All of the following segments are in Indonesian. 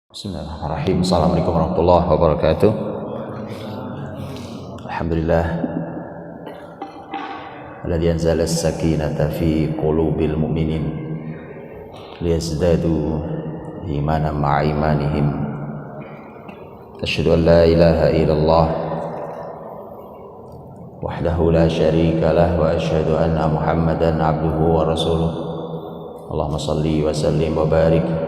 Bismillahirrahmanirrahim. Assalamualaikum warahmatullahi wabarakatuh. Alhamdulillah alladzi anzala as-sakinata fi qulubil mu'minin liyazdadu imanan ma'a imanihim. Asyhadu an la ilaha illallah wahdahu la syarika lah wa asyhadu anna Muhammadan abduhu wa rasuluh. Allahumma shalli wa sallim wa barik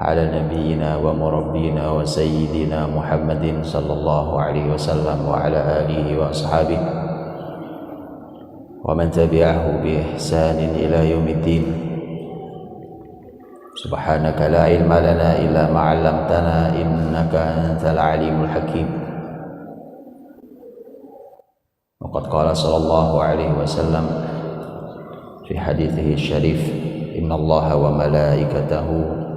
ala nabiyyina wa murabbina wa sayyidina Muhammadin sallallahu alaihi wasallam wa ala alihi wa ashabihi wa man tabi'ahu bi ihsanin ila yaumiddin. Subhanaka la ilma lana illa ma 'allamtana innaka antal alimul hakim. Wa qad qala sallallahu alaihi wasallam fi hadithihi syarif, inna Allaha wa malaikatahu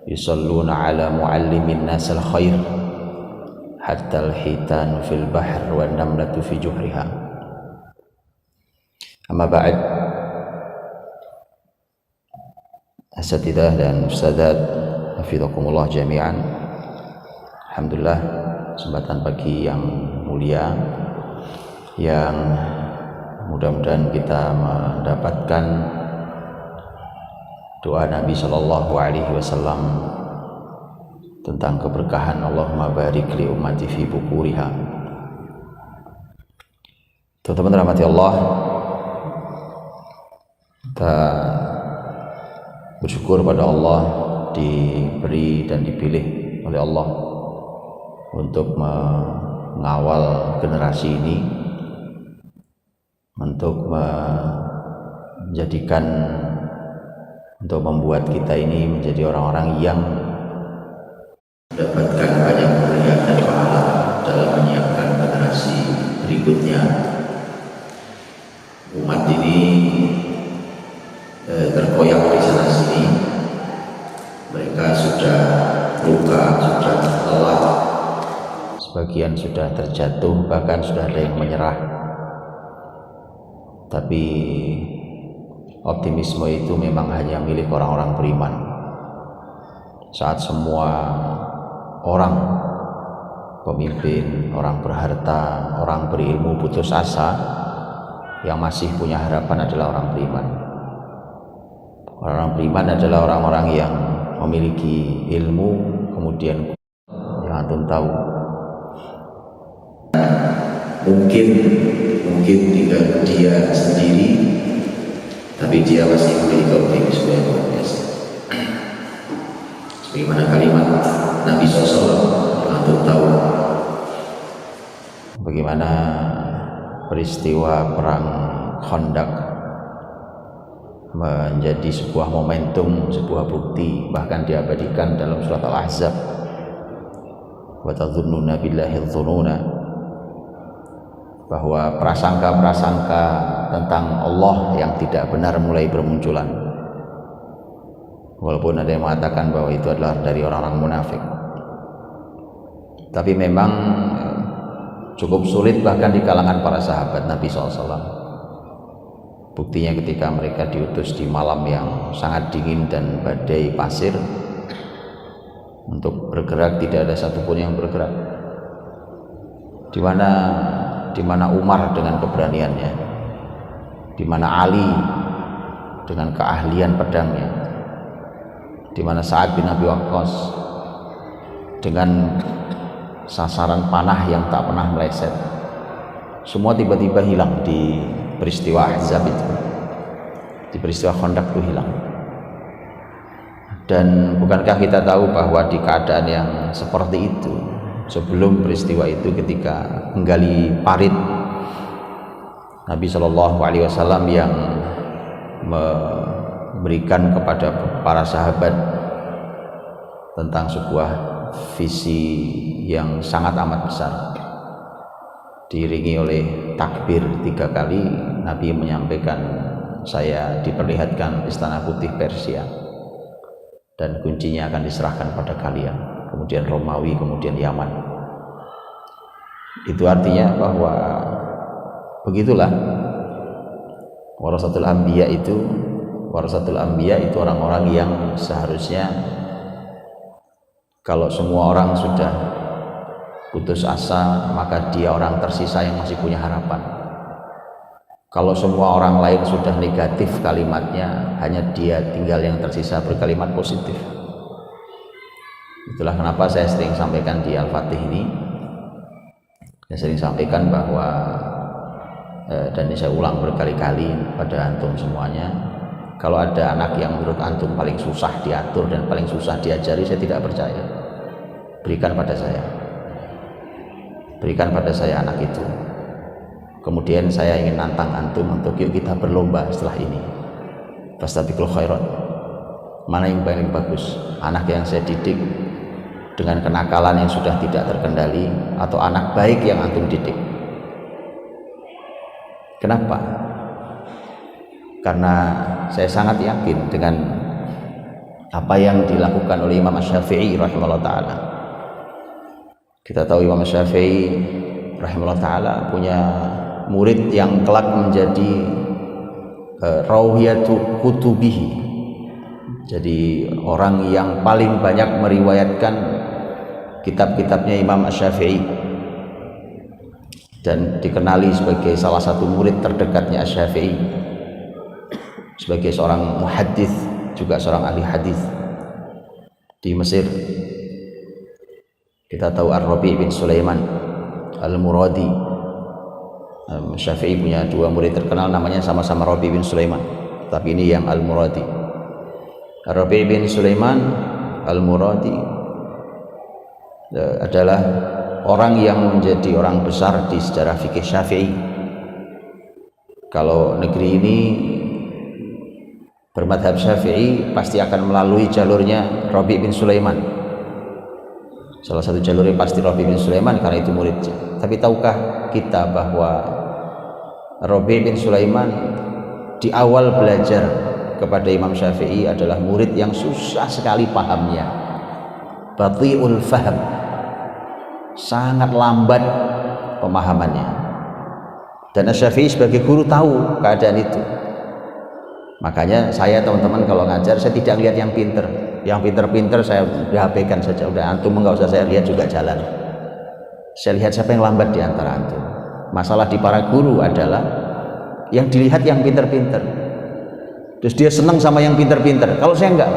yusalluna ala muallimin nasal khair hatta al-hitan fil bahr wa namlatu fi juhriha. Amma ba'd, asatidah dan ustadzat hafizakumullah jami'an. Alhamdulillah, kesempatan pagi yang mulia yang mudah-mudahan kita mendapatkan doa Nabi Shallallahu Alaihi Wasallam tentang keberkahan Allahumma barik li ummati fi bukuriha. Teman-teman rahmati Allah, kita bersyukur pada Allah diberi dan dipilih oleh Allah untuk mengawal generasi ini, untuk menjadikan, untuk membuat kita ini menjadi orang-orang yang mendapatkan banyak kemuliaan dan pahala dalam menyiapkan generasi berikutnya. Umat ini terkoyak di sana sini, mereka sudah luka, sudah lelah, sebagian sudah terjatuh, bahkan sudah ada yang menyerah. Tapi optimisme itu memang hanya milik orang-orang beriman. Saat semua orang, pemimpin, orang berharta, orang berilmu putus asa, yang masih punya harapan adalah orang beriman. Orang beriman adalah orang-orang yang memiliki ilmu, kemudian yang antum tahu, mungkin tinggal dia sendiri, tapi dia masih memiliki optimisme yang luar biasa. Sebagaimana kalimat Nabi SAW yang antum tahu, bagaimana peristiwa perang Khandaq menjadi sebuah momentum, sebuah bukti, bahkan diabadikan dalam surat Al-Ahzab, wa tadzunnuna billahi dzununa, bahwa prasangka-prasangka tentang Allah yang tidak benar mulai bermunculan. Walaupun ada yang mengatakan bahwa itu adalah dari orang-orang munafik, tapi memang cukup sulit bahkan di kalangan para sahabat Nabi SAW. Buktinya ketika mereka diutus di malam yang sangat dingin dan badai pasir untuk bergerak, tidak ada satupun yang bergerak. Di mana Umar dengan keberaniannya, di mana Ali dengan keahlian pedangnya, di mana Sa'ad bin Abi Waqqas dengan sasaran panah yang tak pernah meleset. Semua tiba-tiba hilang di peristiwa Ahzab itu, di peristiwa Khandaq itu hilang. Dan bukankah kita tahu bahwa di keadaan yang seperti itu, sebelum peristiwa itu, ketika menggali parit, Nabi Shallallahu Alaihi Wasallam yang memberikan kepada para sahabat tentang sebuah visi yang sangat amat besar, diiringi oleh takbir 3 kali, Nabi menyampaikan, saya diperlihatkan istana putih Persia dan kuncinya akan diserahkan pada kalian, kemudian Romawi, kemudian Yaman. Itu artinya bahwa begitulah warasatul anbiya itu orang-orang yang seharusnya Kalau semua orang sudah putus asa, maka dia orang tersisa yang masih punya harapan. Kalau semua orang lain sudah negatif kalimatnya, hanya dia tinggal yang tersisa berkalimat positif. Itulah kenapa saya sering sampaikan di Al-Fatih ini, saya sering sampaikan bahwa dan ini saya ulang berkali-kali pada antum semuanya, kalau ada anak yang menurut antum paling susah diatur dan paling susah diajari, saya tidak percaya. Berikan pada saya, berikan pada saya anak itu. Kemudian saya ingin nantang antum untuk yuk kita berlomba setelah ini. Fastabiqul khairat. Mana yang paling bagus? Anak yang saya didik dengan kenakalan yang sudah tidak terkendali, atau anak baik yang antum didik? Kenapa? Karena saya sangat yakin dengan apa yang dilakukan oleh Imam Asy-Syafi'i rahimahullah ta'ala. Kita tahu Imam Asy-Syafi'i rahimahullah ta'ala punya murid yang kelak menjadi rawiyatu kutubihi, jadi orang yang paling banyak meriwayatkan kitab-kitabnya Imam Asy-Syafi'i, dan dikenali sebagai salah satu murid terdekatnya Asy-Syafi'i, sebagai seorang muhaddits, juga seorang ahli hadis di Mesir. Kita tahu Ar-Rabi' bin Sulaiman Al-Muradi. Syafi'i punya dua murid terkenal, namanya sama-sama Rabi' bin Sulaiman, tapi ini yang Al-Muradi. Rabi' bin Sulaiman Al-Muradi adalah orang yang menjadi orang besar di sejarah fikih Syafi'i. Kalau negeri ini bermadhab Syafi'i, pasti akan melalui jalurnya Rabi' bin Sulaiman. Salah satu jalurnya pasti Rabi' bin Sulaiman karena itu muridnya. Tapi tahukah kita bahwa Rabi' bin Sulaiman di awal belajar kepada Imam Syafi'i adalah murid yang susah sekali pahamnya, bati'ul faham, sangat lambat pemahamannya. Dan Syafi'i sebagai guru tahu keadaan itu. Makanya saya, teman-teman, kalau ngajar saya tidak lihat yang pinter, yang pinter-pinter saya HP-kan saja, udah antum enggak usah saya lihat juga jalan. Saya lihat siapa yang lambat di antara antum. Masalah di para guru adalah yang dilihat yang pinter-pinter, terus dia senang sama yang pinter-pinter. Kalau saya enggak,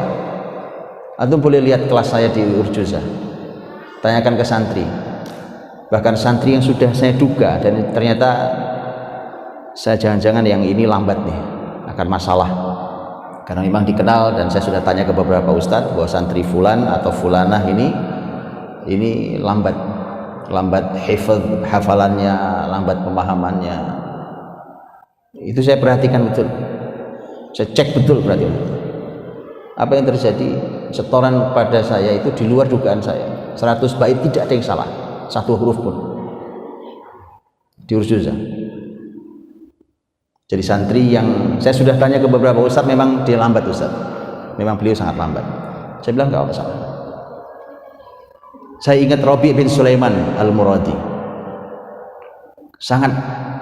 antum boleh lihat kelas saya di Urjuzah, tanyakan ke santri, bahkan santri yang sudah saya duga dan ternyata saya jangan-jangan yang ini lambat nih, akan masalah, karena memang dikenal dan saya sudah tanya ke beberapa ustadz bahwa santri fulan atau fulanah ini lambat hafalannya, lambat pemahamannya. Itu saya perhatikan betul, saya cek betul, berarti apa yang terjadi. Setoran pada saya itu di luar dugaan saya, 100 bait tidak ada yang salah, satu huruf pun di Urjuzah. Jadi santri yang saya sudah tanya ke beberapa ustadz, memang dia lambat ustadz, memang beliau sangat lambat. Saya bilang enggak apa salah. Saya ingat Rabi' bin Sulaiman Al-Muradi, sangat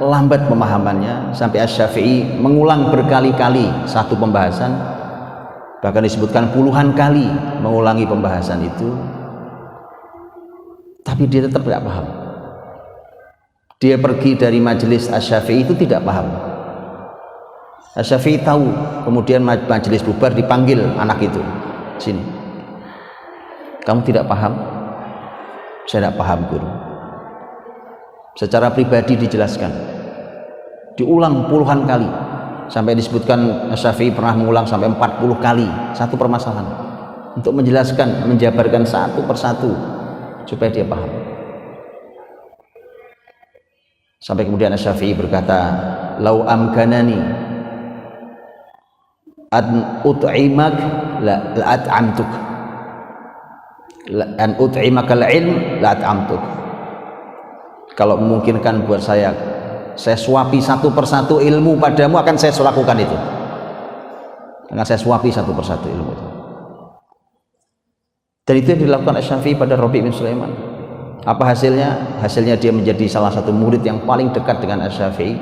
lambat pemahamannya, sampai Asy-Syafi'i mengulang berkali-kali satu pembahasan, bahkan disebutkan puluhan kali mengulangi pembahasan itu, tapi dia tetap tidak paham. Dia pergi dari majelis Asy-Syafi'i itu tidak paham. Asy-Syafi'i tahu, kemudian majelis bubar, dipanggil anak itu, sini, kamu tidak paham? Saya tidak paham guru. Secara pribadi dijelaskan, diulang puluhan kali, sampai disebutkan Syafi'i pernah mengulang sampai 40 kali satu permasalahan untuk menjelaskan, menjabarkan satu persatu supaya dia paham. Sampai kemudian Syafi'i berkata, lau amkanani an ut'imak la at'amtuk, an ut'imakal ilm la at'amtuk. Kalau memungkinkan buat saya suapi satu persatu ilmu padamu, akan saya lakukan itu, akan saya suapi satu persatu ilmu itu. Dan itu yang dilakukan Asy-Syafi'i pada Rabi' bin Sulaiman. Apa hasilnya? Hasilnya dia menjadi salah satu murid yang paling dekat dengan Asy-Syafi'i,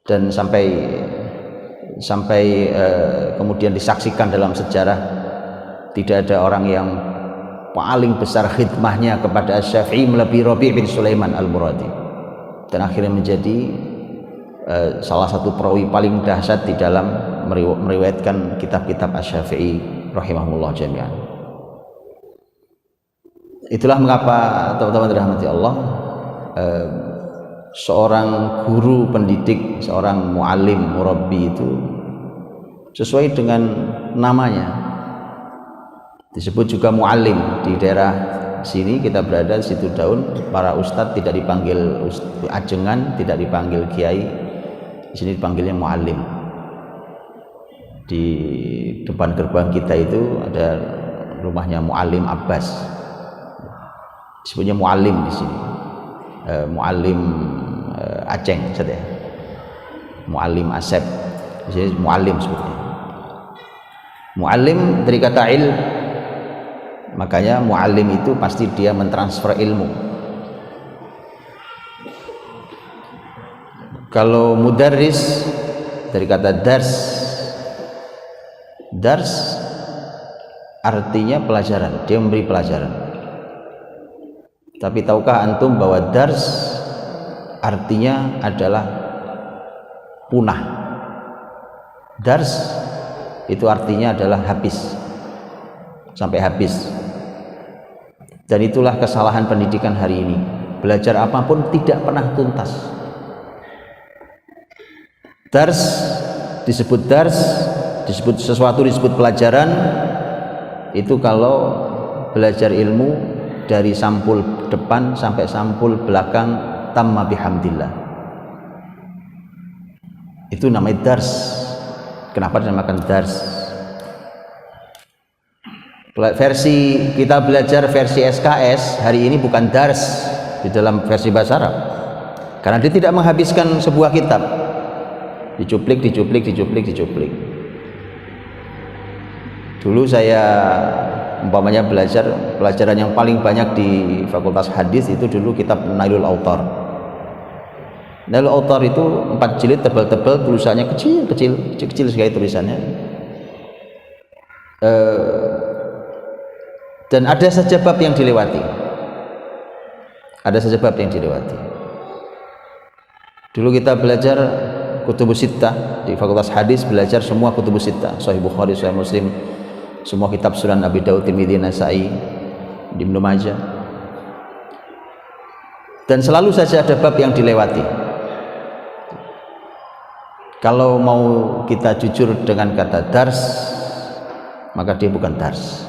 dan sampai kemudian disaksikan dalam sejarah tidak ada orang yang paling besar khidmahnya kepada Syafi'i melebihi Rabi' bin Sulaiman Al-Muradi, dan akhirnya menjadi salah satu perawi paling dahsyat di dalam meriwayatkan kitab-kitab Asy-Syafi'i rahimahullah jami'an. Itulah mengapa teman-teman dirahmati Allah, seorang guru pendidik, seorang muallim, murabbi itu sesuai dengan namanya. Disebut juga muallim. Di daerah sini kita berada, situ daun, para ustadz tidak dipanggil ajengan, tidak dipanggil kiai, di sini dipanggilnya muallim. Di depan gerbang kita itu ada rumahnya Muallim Abbas, disebutnya muallim di sini, muallim Aceng, saja. Muallim Asep, di sini muallim sebutnya. Muallim dari kata ilm, makanya muallim itu pasti dia mentransfer ilmu. Kalau mudarris dari kata dars, dars artinya pelajaran, dia memberi pelajaran. Tapi tahukah antum bahwa dars artinya adalah punah? Dars itu artinya adalah habis, sampai habis. Dan itulah kesalahan pendidikan hari ini. Belajar apapun tidak pernah tuntas. Dars disebut dars, disebut sesuatu, disebut pelajaran, itu kalau belajar ilmu dari sampul depan sampai sampul belakang tamma bihamdillah, itu namanya dars. Kenapa dinamakan dars? Versi kita belajar versi SKS hari ini bukan dars di dalam versi bahasa Arab, karena dia tidak menghabiskan sebuah kitab, dicuplik. Dulu saya umpamanya belajar pelajaran yang paling banyak di Fakultas Hadis itu dulu kitab Nailul Autar. Nailul Autar itu 4 jilid tebal-tebal, tulisannya kecil sekali tulisannya. Dan ada saja bab yang dilewati. Dulu kita belajar Kutubus Sittah di Fakultas Hadis, belajar semua Kutubus Sittah, Sahih Bukhari, Sahih Muslim, semua kitab Sunan Abi Daud, Tirmidzi, Nasa'i, Ibnu Majah. Dan selalu saja ada bab yang dilewati. Kalau mau kita jujur dengan kata dars, maka dia bukan dars.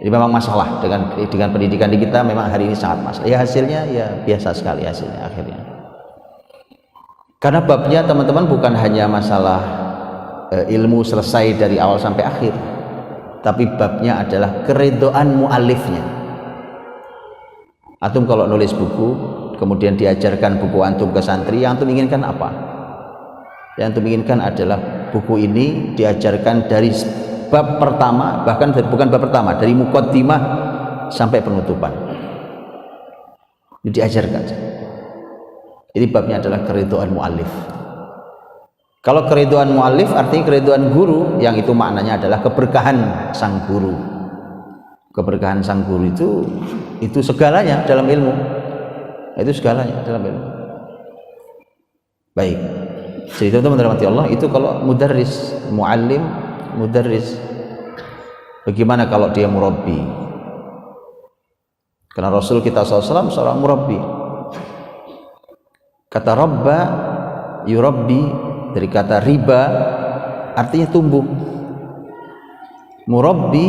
Ini memang masalah dengan pendidikan di kita, memang hari ini sangat masalah. Ya hasilnya ya biasa sekali hasilnya akhirnya. Karena babnya teman-teman bukan hanya masalah ilmu selesai dari awal sampai akhir, tapi babnya adalah keridhaan muallifnya. Antum kalau nulis buku, kemudian diajarkan buku antum ke santri, yang antum inginkan apa? Yang antum inginkan adalah buku ini diajarkan dari bab pertama, bahkan bukan bab pertama, dari muqaddimah sampai penutupan. Ini diajarkan. Ini babnya adalah keridhaan muallif. Kalau keridhaan muallif artinya keridhaan guru, yang itu maknanya adalah keberkahan sang guru. Keberkahan sang guru itu segalanya dalam ilmu. Itu segalanya dalam ilmu. Baik. Jadi teman-teman rahmati Allah, itu kalau mudarris, muallim, mudarris. Bagaimana kalau dia murabbi? Karena Rasul kita SAW seorang murabbi. Kata rabba yurabbi dari kata riba artinya tumbuh. Murabbi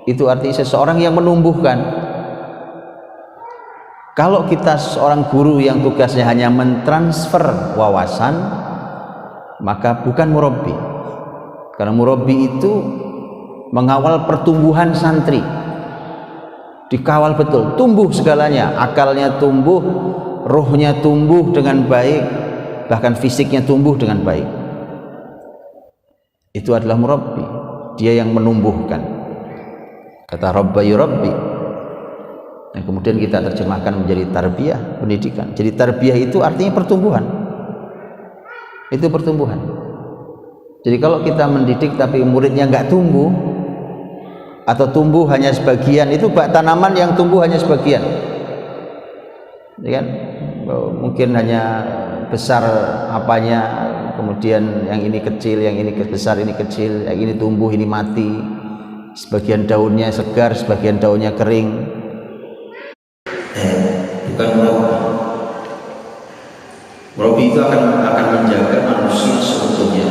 itu artinya seseorang yang menumbuhkan. Kalau kita seorang guru yang tugasnya hanya mentransfer wawasan, maka bukan murabbi. Karena murabbi itu mengawal pertumbuhan santri, dikawal betul, tumbuh segalanya, akalnya tumbuh, ruhnya tumbuh dengan baik, bahkan fisiknya tumbuh dengan baik. Itu adalah murabbi, dia yang menumbuhkan. Kata rabba yurabbi, dan kemudian kita terjemahkan menjadi tarbiyah, pendidikan. Jadi tarbiyah itu artinya pertumbuhan, itu pertumbuhan. Jadi kalau kita mendidik tapi muridnya nggak tumbuh, atau tumbuh hanya sebagian, itu bak tanaman yang tumbuh hanya sebagian, ya kan? Mungkin hanya besar apanya, kemudian yang ini kecil, yang ini besar, ini kecil, yang ini tumbuh, ini mati, sebagian daunnya segar, sebagian daunnya kering. Bukan Murabi itu akan menjaga manusia sebetulnya,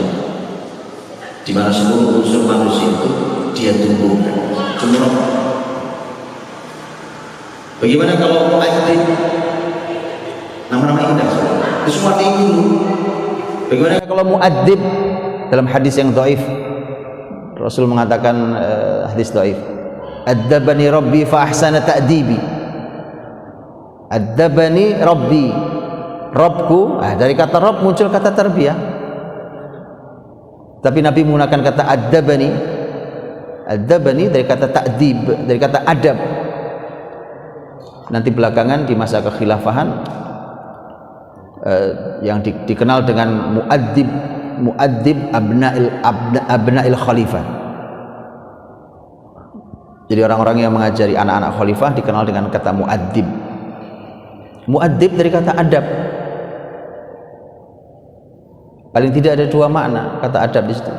di mana seluruh unsur manusia itu dia tumbuhkan. Cuma bagaimana kalau mu'adzib, nama-nama indah itu semua tinggi. Bagaimana kalau mu'adzib? Dalam hadis yang dhaif Rasul mengatakan, hadis dhaif, "Adzabani Rabbi fa ahsana ta'dibi." Adzabani Rabbi, Rabbku, dari kata Rabb muncul kata tarbiyah. Tapi Nabi menggunakan kata adzabani. Adzabani dari kata ta'dib, dari kata adab. Nanti belakangan di masa kekhilafahan yang dikenal dengan mu'adzib abna'il khalifah. Jadi orang-orang yang mengajari anak-anak khalifah dikenal dengan kata mu'adzib. Mu'adzib dari kata adab. Paling tidak ada dua makna kata adab di situ.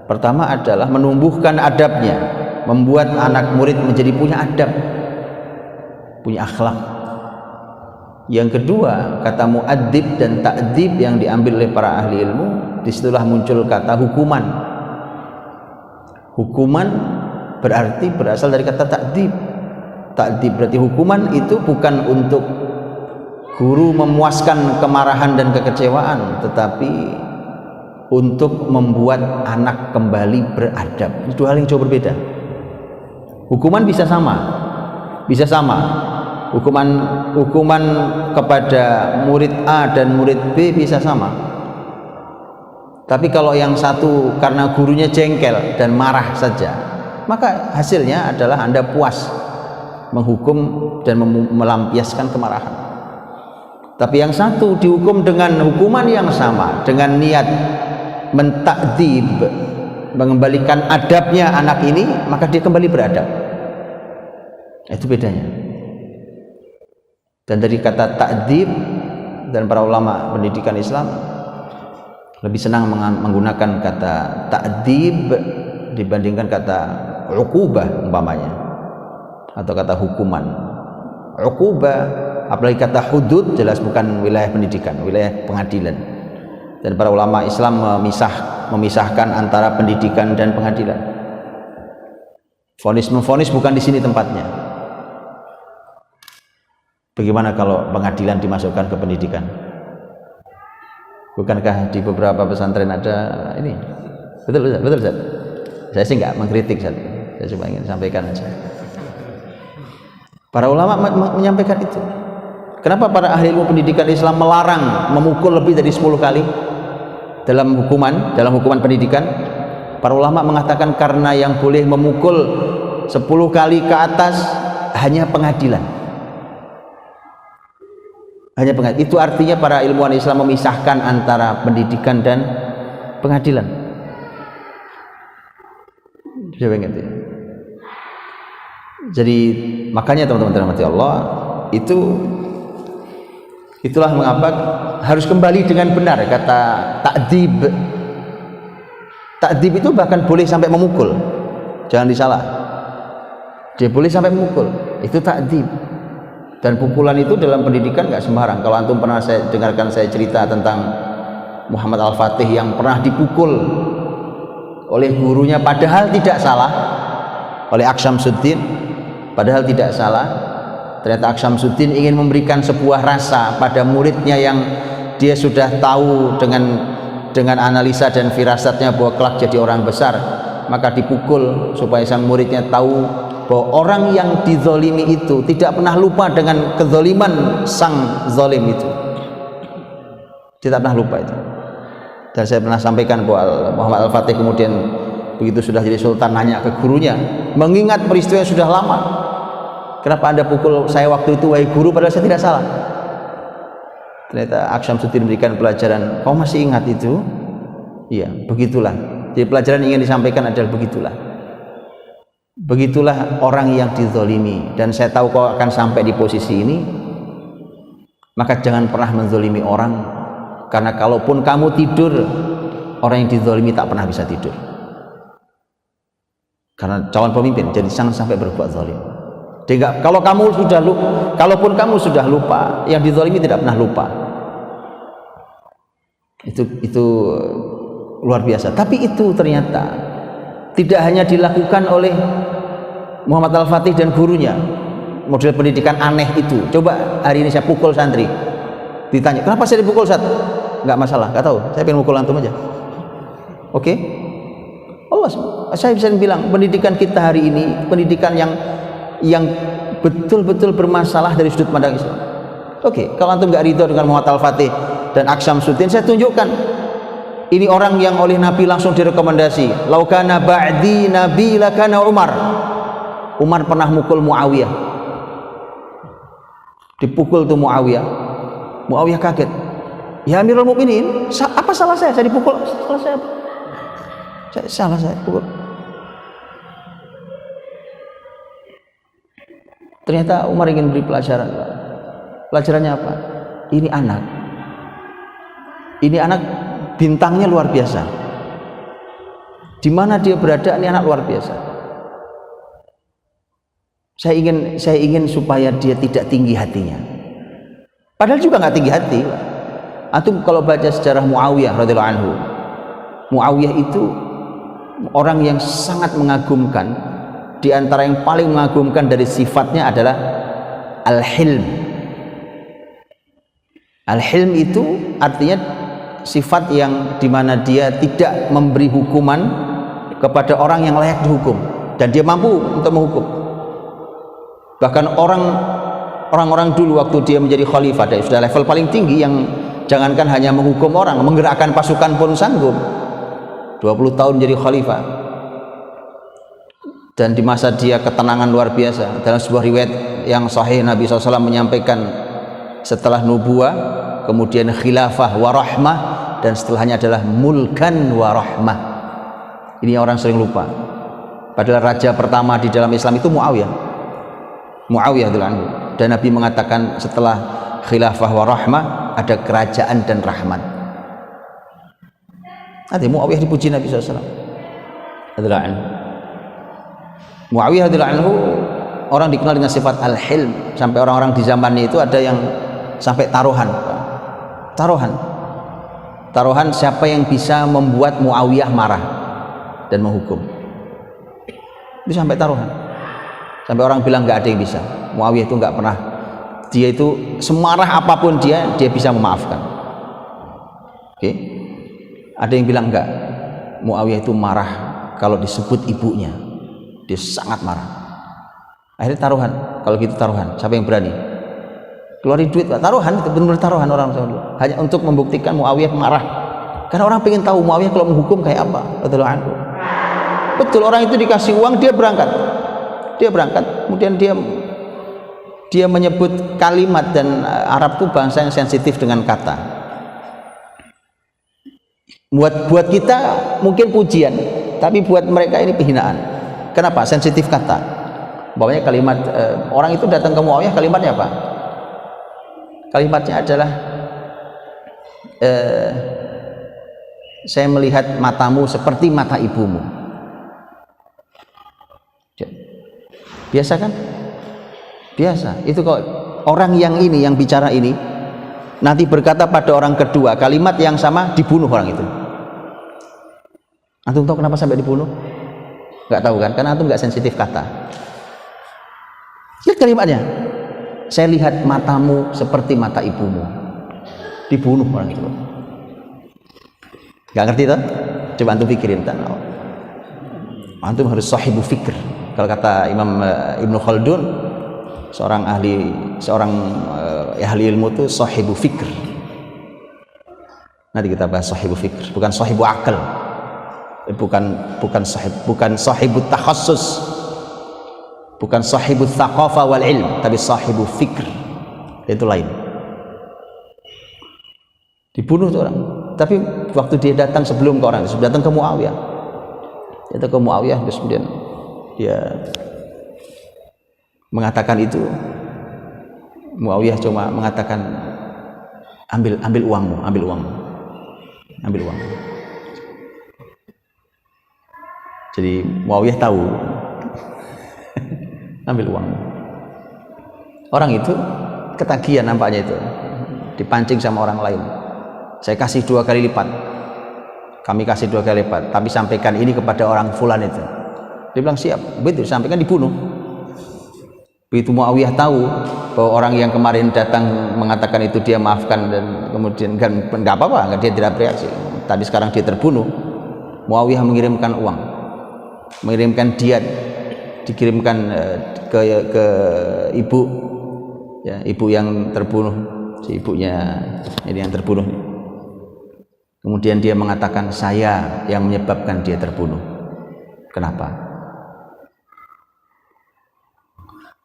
Pertama adalah menumbuhkan adabnya, membuat anak murid menjadi punya adab, punya akhlak. Yang kedua, kata mu'adzib dan ta'dzib yang diambil oleh para ahli ilmu, disitulah muncul kata hukuman. Hukuman berarti berasal dari kata ta'dzib. Ta'dzib berarti hukuman itu bukan untuk guru memuaskan kemarahan dan kekecewaan, tetapi untuk membuat anak kembali beradab. Itu hal yang jauh berbeda. Hukuman bisa sama, bisa sama. Hukuman kepada murid A dan murid B bisa sama. Tapi kalau yang satu karena gurunya jengkel dan marah saja, maka hasilnya adalah Anda puas menghukum dan melampiaskan kemarahan. Tapi yang satu dihukum dengan hukuman yang sama, dengan niat mentakdib, mengembalikan adabnya anak ini, maka dia kembali beradab. Itu bedanya. Dan dari kata ta'dib, dan para ulama pendidikan Islam lebih senang menggunakan kata ta'dib dibandingkan kata uqubah umpamanya, atau kata hukuman. Uqubah, apalagi kata hudud, jelas bukan wilayah pendidikan, wilayah pengadilan. Dan para ulama Islam memisahkan antara pendidikan dan pengadilan. Vonis memvonis bukan di sini tempatnya. Bagaimana kalau pengadilan dimasukkan ke pendidikan? Bukankah di beberapa pesantren ada ini? Betul Ustaz? Saya sih nggak mengkritik, Ustaz. Saya cuma ingin sampaikan aja. Para ulama menyampaikan itu. Kenapa para ahli ilmu pendidikan Islam melarang memukul lebih dari 10 kali dalam hukuman pendidikan? Para ulama mengatakan karena yang boleh memukul 10 kali ke atas hanya pengadilan. Hanya pengadilan. Itu artinya para ilmuwan Islam memisahkan antara pendidikan dan pengadilan. Saya ingat ya. Jadi makanya teman-teman dirahmati Allah, itulah mengapa harus kembali dengan benar kata ta'dzib. Ta'dzib itu bahkan boleh sampai memukul. Jangan disalah. Dia boleh sampai memukul. Itu ta'dzib. Dan pukulan itu dalam pendidikan nggak sembarang. Kalau antum pernah dengarkan saya cerita tentang Muhammad Al-Fatih yang pernah dipukul oleh gurunya padahal tidak salah, oleh Aksyamsuddin, padahal tidak salah. Ternyata Aksyamsuddin ingin memberikan sebuah rasa pada muridnya yang dia sudah tahu dengan analisa dan firasatnya bahwa kelak jadi orang besar, maka dipukul supaya sang muridnya tahu bahwa orang yang dizolimi itu tidak pernah lupa dengan kezoliman sang zolim itu. Tidak pernah lupa itu. Dan saya pernah sampaikan bahwa Muhammad Al-Fatih kemudian begitu sudah jadi sultan nanya ke gurunya, mengingat peristiwa yang sudah lama, kenapa Anda pukul saya waktu itu wahai guru, padahal saya tidak salah. Ternyata Aksyamsuddin memberikan pelajaran, kau masih ingat itu? Iya, begitulah. Jadi pelajaran yang ingin disampaikan adalah begitulah. Begitulah orang yang dizalimi, dan saya tahu kau akan sampai di posisi ini. Maka jangan pernah menzalimi orang, karena kalaupun kamu tidur, orang yang dizalimi tak pernah bisa tidur. Karena calon pemimpin, jadi jangan sampai berbuat zalim. Kalau kamu sudah lupa, kalaupun kamu sudah lupa, yang dizalimi tidak pernah lupa. Itu luar biasa. Tapi itu ternyata tidak hanya dilakukan oleh Muhammad Al-Fatih dan gurunya. Model pendidikan aneh itu. Coba hari ini saya pukul santri, ditanya kenapa saya dipukul, Ustaz? Nggak masalah, nggak tahu, saya pengen pukul antum aja. Oke? Allah, saya bisa bilang pendidikan kita hari ini pendidikan yang betul-betul bermasalah dari sudut pandang Islam. Oke, kalau antum nggak ridho dengan Muhammad Al-Fatih dan Aksyamsuddin, saya tunjukkan ini orang yang oleh Nabi langsung direkomendasi. Laukana ba'di nabi lakana Umar. Umar pernah mukul Muawiyah, dipukul tuh Muawiyah. Muawiyah kaget, ya Amirul Mukminin, apa salah saya dipukul? Salah saya apa? Salah saya pukul. Ternyata Umar ingin beri pelajaran. Pelajarannya apa? Ini anak bintangnya luar biasa. Di mana dia berada, ini anak luar biasa. Saya ingin supaya dia tidak tinggi hatinya. Padahal juga nggak tinggi hati. Antum kalau baca sejarah Muawiyah radhiyallahu anhu, Muawiyah itu orang yang sangat mengagumkan. Di antara yang paling mengagumkan dari sifatnya adalah al-hilm. Al-hilm itu artinya sifat yang dimana dia tidak memberi hukuman kepada orang yang layak dihukum, dan dia mampu untuk menghukum. Bahkan orang-orang dulu waktu dia menjadi khalifah, dia sudah level paling tinggi yang jangankan hanya menghukum orang, menggerakkan pasukan pun sanggup. 20 tahun menjadi khalifah, dan di masa dia ketenangan luar biasa. Dalam sebuah riwayat yang sahih, Nabi SAW menyampaikan setelah nubuah kemudian khilafah wa rahmah, dan setelahnya adalah mulkan wa rahmah. Ini orang sering lupa, padahal raja pertama di dalam Islam itu Muawiyah radhiyallahu anhu. Dan Nabi mengatakan setelah khilafah wa rahmah ada kerajaan dan rahmat. Nanti Muawiyah dipuji Nabi SAW radhiyallahu anhu. Muawiyah radhiyallahu anhu orang dikenal dengan sifat al-hilm, sampai orang-orang di zamannya itu ada yang sampai taruhan siapa yang bisa membuat Muawiyah marah dan menghukum. Itu sampai taruhan, sampai orang bilang nggak ada yang bisa. Muawiyah itu nggak pernah, dia itu semarah apapun dia bisa memaafkan. Oke, ada yang bilang enggak, Muawiyah itu marah kalau disebut ibunya, dia sangat marah. Akhirnya taruhan. Kalau gitu taruhan, siapa yang berani keluarin duit, Pak? Taruhan, itu benar-benar taruhan orang dulu, hanya untuk membuktikan Muawiyah marah, karena orang pengen tahu Muawiyah kalau menghukum kayak apa. Betul, orang itu dikasih uang, dia berangkat, kemudian dia menyebut kalimat, dan Arab itu bangsa yang sensitif dengan kata. Buat kita mungkin pujian, tapi buat mereka ini penghinaan. Kenapa? Sensitif kata. Bawahnya kalimat orang itu datang ke Muawiyah, kalimatnya apa? Kalimatnya adalah saya melihat matamu seperti mata ibumu. Biasa kan? Biasa. Itu kok orang yang bicara ini nanti berkata pada orang kedua kalimat yang sama, dibunuh orang itu. Antum tahu kenapa sampai dibunuh? Nggak tahu kan? Karena antum nggak sensitif kata. Lihat kalimatnya, saya lihat matamu seperti mata ibumu. Dibunuh orang itu. Nggak ngerti toh? Coba antum pikirin. Antum harus sahibu fikr. Kalau kata Imam Ibnu Khaldun, seorang ahli ilmu itu sahibu fikr. Nanti kita bahas sahibu fikr, bukan sahibu akal, bukan sahibu takhassus, bukan sahibu thaqafah wal ilm, tapi sahibu fikr, itu lain. Dibunuh tuh orang. Tapi waktu dia datang sebelum ke orang, datang ke Muawiyah, terus kemudian dia mengatakan itu, Muawiyah cuma mengatakan ambil uangmu. Jadi Muawiyah tahu ambil uangmu. Orang itu ketagihan nampaknya itu, dipancing sama orang lain. Saya kasih 2 kali lipat, kami kasih 2 kali lipat, tapi sampaikan ini kepada orang fulan itu. Dia bilang siap, begitu sampaikan dibunuh. Begitu Muawiyah tahu bahwa orang yang kemarin datang mengatakan itu dia maafkan dan kemudian nggak apa-apa, dia tidak bereaksi, tapi sekarang dia terbunuh. Muawiyah mengirimkan uang, mengirimkan diat, dikirimkan ke ibu, ya, ibu yang terbunuh, si ibunya ini yang terbunuh. Kemudian dia mengatakan saya yang menyebabkan dia terbunuh. Kenapa?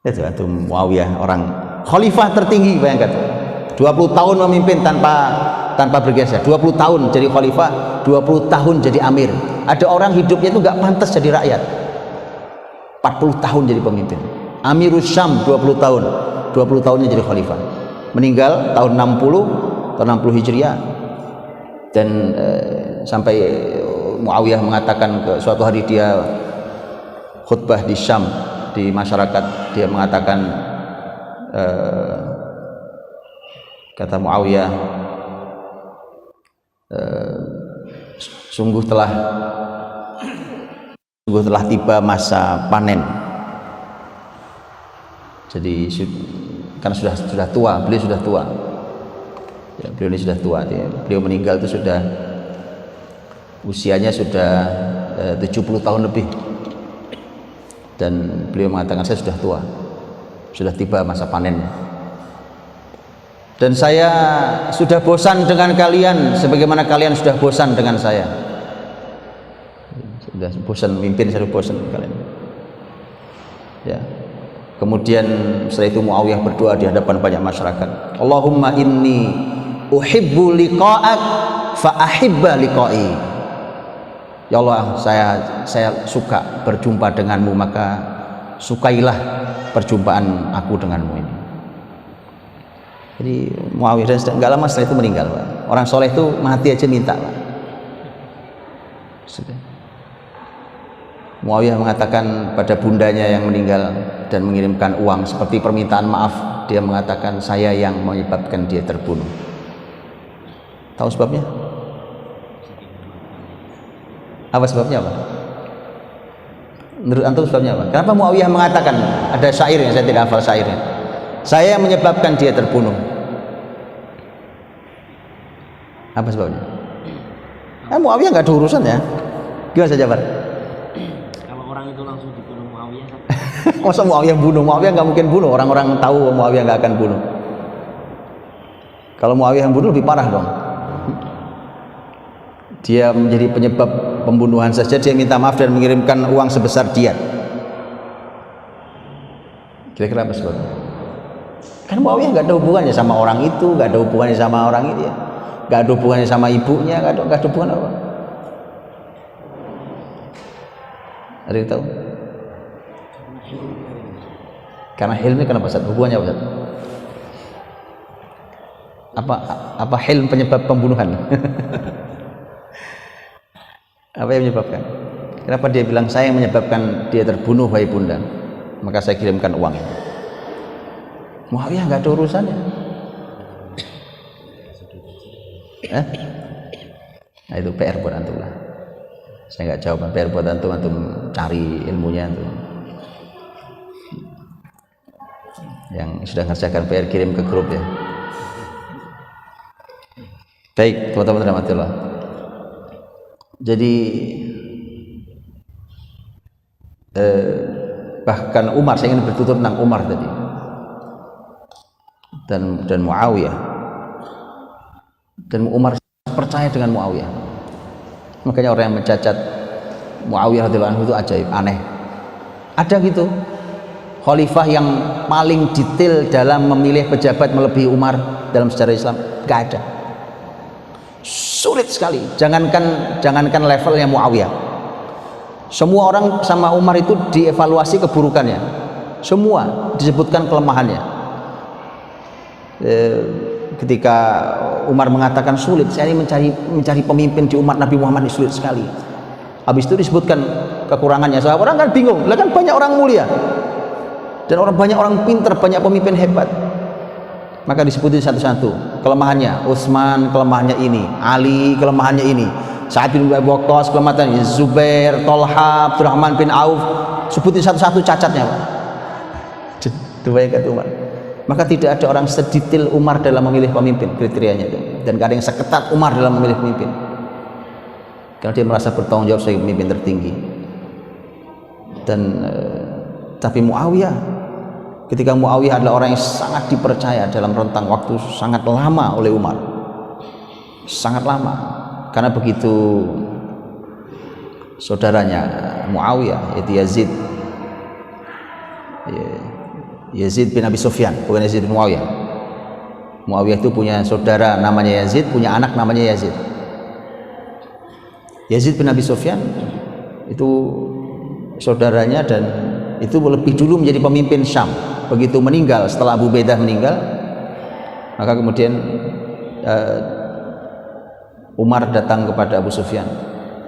Itu Muawiyah, orang khalifah tertinggi, bayangkan 20 tahun memimpin tanpa bergeser, 20 tahun jadi khalifah, 20 tahun jadi amir. Ada orang hidupnya itu nggak pantas jadi rakyat, 40 tahun jadi pemimpin. Amirus Syam 20 tahun, 20 tahunnya jadi khalifah, meninggal tahun 60 Hijriah. Dan sampai Muawiyah mengatakan suatu hari dia khutbah di Syam, di masyarakat, dia mengatakan, kata Muawiyah, sungguh telah tiba masa panen. Jadi karena sudah tua, beliau sudah tua, ya, beliau ini sudah tua, beliau meninggal itu sudah usianya sudah 70 tahun lebih. Dan beliau mengatakan saya sudah tua, sudah tiba masa panen, dan saya sudah bosan dengan kalian sebagaimana kalian sudah bosan dengan saya. Sudah bosan memimpin, saya sudah bosan dengan kalian, ya. Kemudian setelah itu Muawiyah berdoa di hadapan banyak masyarakat, Allahumma inni uhibbu liqa'ak fa ahibba liqa'i. Ya Allah, saya suka berjumpa denganmu, maka sukailah perjumpaan aku denganmu ini. Jadi Muawiyah dan nggak lama setelah itu meninggal, Pak. Orang soleh itu mati aja minta, Pak. Sudah. Muawiyah mengatakan pada bundanya yang meninggal dan mengirimkan uang seperti permintaan maaf. Dia mengatakan saya yang menyebabkan dia terbunuh. Tahu sebabnya? Apa sebabnya, apa? Menurut antum sebabnya apa? Kenapa Muawiyah mengatakan, ada syairnya, saya tidak hafal syairnya, saya menyebabkan dia terbunuh? Apa sebabnya? Muawiyah nggak ada urusan ya. Gimana saja, Pak? Kalau orang itu langsung dibunuh Muawiyah kan? Masa Muawiyah bunuh? Muawiyah nggak mungkin bunuh. Orang-orang tahu Muawiyah nggak akan bunuh. Kalau Muawiyah yang bunuh lebih parah dong. Dia menjadi penyebab pembunuhan saja, dia minta maaf dan mengirimkan uang sebesar diat. Kira-kira apa sebabnya? Kan Muawiyah nggak ada hubungannya sama orang itu, nggak ada hubungannya sama orang ini, nggak ada hubungannya sama ibunya, nggak ada hubungan apa? Ada yang tahu? Karena hilm ini kenapa Ustaz? Hubungannya apa Ustaz? Apa hilm penyebab pembunuhan? Apa yang menyebabkan? Kenapa dia bilang saya yang menyebabkan dia terbunuh, wahai bunda, maka saya kirimkan uang. Muawiyah nggak ada urusannya. Nah itu PR buat antum lah. Saya nggak jawab, PR buat antum, antum cari ilmunya antum. Yang sudah ngerjakan PR kirim ke grup ya. Baik, teman-teman rahmatullah. Jadi bahkan Umar, saya ingin bertutur tentang Umar tadi dan Muawiyah, dan Umar percaya dengan Muawiyah. Makanya orang yang mencacat Muawiyah radhiyallahu anhu itu ajaib, aneh. Ada gitu khalifah yang paling detail dalam memilih pejabat melebihi Umar dalam sejarah Islam? Gak ada. Sulit sekali. Jangankan levelnya Muawiyah, Semua orang sama Umar itu dievaluasi keburukannya, semua disebutkan kelemahannya. Ketika Umar mengatakan sulit, saya ini mencari pemimpin di umat Nabi Muhammad ini sulit sekali. Habis itu disebutkan kekurangannya. Sahabat orang kan bingung, lah kan banyak orang mulia dan banyak orang pintar, banyak pemimpin hebat. Maka disebutin satu-satu kelemahannya. Utsman kelemahannya ini, Ali kelemahannya ini, Sa'ad bin Abi Waqqas kelemahannya, Zubair, Thalha, Abdurrahman bin Auf, sebutin satu-satu cacatnya, Pak. Dua kata Umar. Maka tidak ada orang sedetail Umar dalam memilih pemimpin, kriterianya itu. Dan gak ada yang seketat Umar dalam memilih pemimpin. Karena dia merasa bertanggung jawab sebagai pemimpin tertinggi. Dan tapi Muawiyah, ketika Muawiyah adalah orang yang sangat dipercaya dalam rentang waktu sangat lama oleh Umar, sangat lama, karena begitu saudaranya Muawiyah yaitu Yazid bin Abi Sufyan, bukan Yazid bin Muawiyah. Muawiyah itu punya saudara namanya Yazid, punya anak namanya Yazid. Yazid bin Abi Sufyan itu saudaranya dan itu lebih dulu menjadi pemimpin Syam. Begitu meninggal, setelah Abu Ubaidah meninggal, maka kemudian Umar datang kepada Abu Sufyan.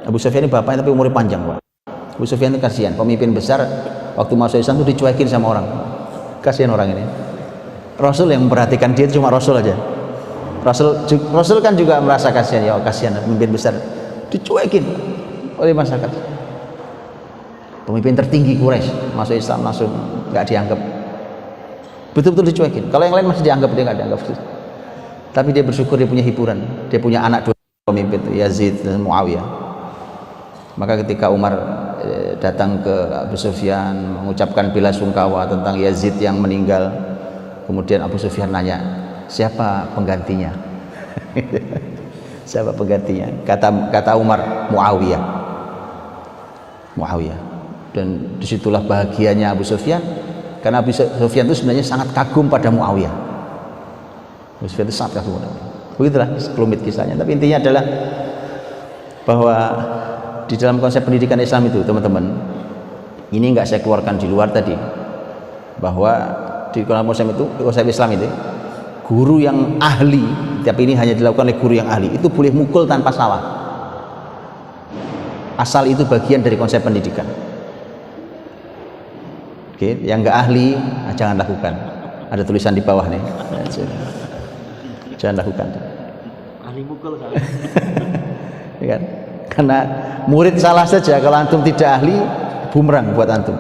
Abu Sufyan ini bapaknya tapi umurnya panjang, Pak. Abu Sufyan itu kasihan, pemimpin besar waktu masuk Islam itu dicuekin sama orang. Kasihan orang ini. Rasul yang memperhatikan dia cuma Rasul aja. Rasul kan juga merasa kasihan, ya kasihan pemimpin besar dicuekin oleh masyarakat. Pemimpin tertinggi Quraisy masuk Islam langsung nggak dianggap, betul-betul dicuekin. Kalau yang lain masih dianggap, dia nggak dianggap. Tapi dia bersyukur dia punya hiburan, dia punya anak dua pemimpin, Yazid dan Muawiyah. Maka ketika Umar datang ke Abu Sufyan mengucapkan bela sungkawa tentang Yazid yang meninggal, kemudian Abu Sufyan nanya, siapa penggantinya? Siapa penggantinya? Kata Umar, Muawiyah. Dan disitulah bahagianya Abu Sufyan, karena Abu Sufyan itu sebenarnya sangat kagum pada Muawiyah. Abu Sufyan itu sangat kagum. Begitulah sekelumit kisahnya. Tapi intinya adalah bahwa di dalam konsep pendidikan Islam itu, teman-teman, ini enggak saya keluarkan di luar tadi, bahwa di dalam konsep Islam itu, guru yang ahli, tapi ini hanya dilakukan oleh guru yang ahli, itu boleh mukul tanpa salah, asal itu bagian dari konsep pendidikan. Oke, yang enggak ahli jangan lakukan. Ada tulisan di bawah nih, jangan lakukan. Ahli mukul kali. Ya kan? Karena murid salah saja, kalau antum tidak ahli, bumerang buat antum.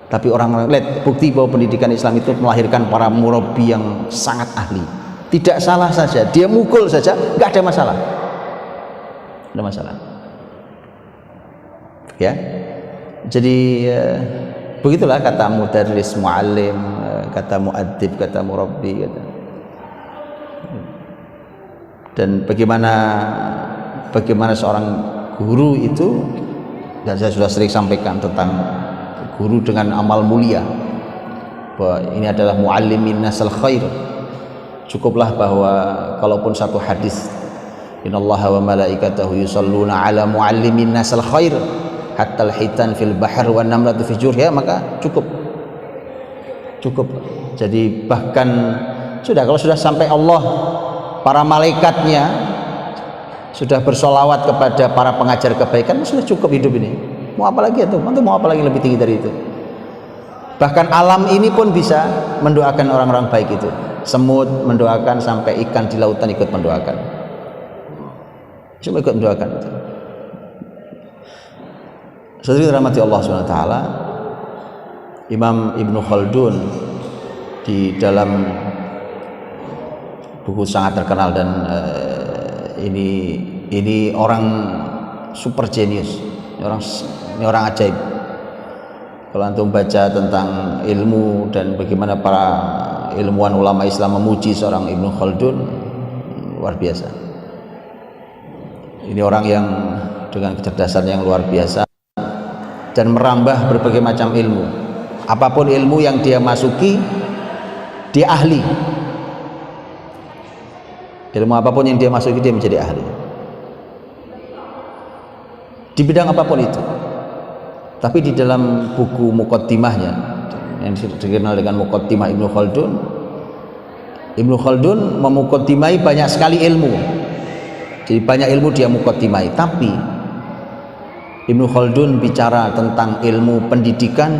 Tapi orang lihat bukti bahwa pendidikan Islam itu melahirkan para murabbi yang sangat ahli. Tidak salah saja, dia mukul saja, nggak ada masalah. Ada masalah. Ya, jadi begitulah kata mudarris, muallim, kata muaddib, kata murabbi. Dan bagaimana seorang guru itu, dan saya sudah sering sampaikan tentang guru dengan amal mulia, bahwa ini adalah muallimin nasal khair. Cukuplah bahwa kalaupun satu hadis, innallaha wa malaikatahu yusalluna ala muallimin nasal khair hatta al-hitan fil bahr wa namlatu fi jurha, maka cukup. Jadi bahkan kalau sudah sampai Allah, para malaikatnya sudah bersolawat kepada para pengajar kebaikan, sudah cukup hidup ini. Mau apa lagi itu? Mau apa lagi lebih tinggi dari itu? Bahkan alam ini pun bisa mendoakan orang-orang baik itu. Semut mendoakan, sampai ikan di lautan ikut mendoakan. Cuma ikut mendoakan. Saudari rahmati Allah SWT, Imam Ibnu Khaldun di dalam buku sangat terkenal, dan ini orang super genius, ini orang ajaib. Kalau antum baca tentang ilmu dan bagaimana para ilmuwan ulama Islam memuji seorang Ibnu Khaldun, luar biasa. Ini orang yang dengan kecerdasan yang luar biasa dan merambah berbagai macam ilmu. Apapun ilmu yang dia masuki, dia ahli. Ilmu apapun yang dia masuki, dia menjadi ahli di bidang apapun itu. Tapi di dalam buku Muqaddimahnya yang dikenal dengan Muqaddimah Ibnu Khaldun, Ibnu Khaldun memuqaddimai banyak sekali ilmu. Jadi banyak ilmu dia muqaddimai, tapi Ibnu Khaldun bicara tentang ilmu pendidikan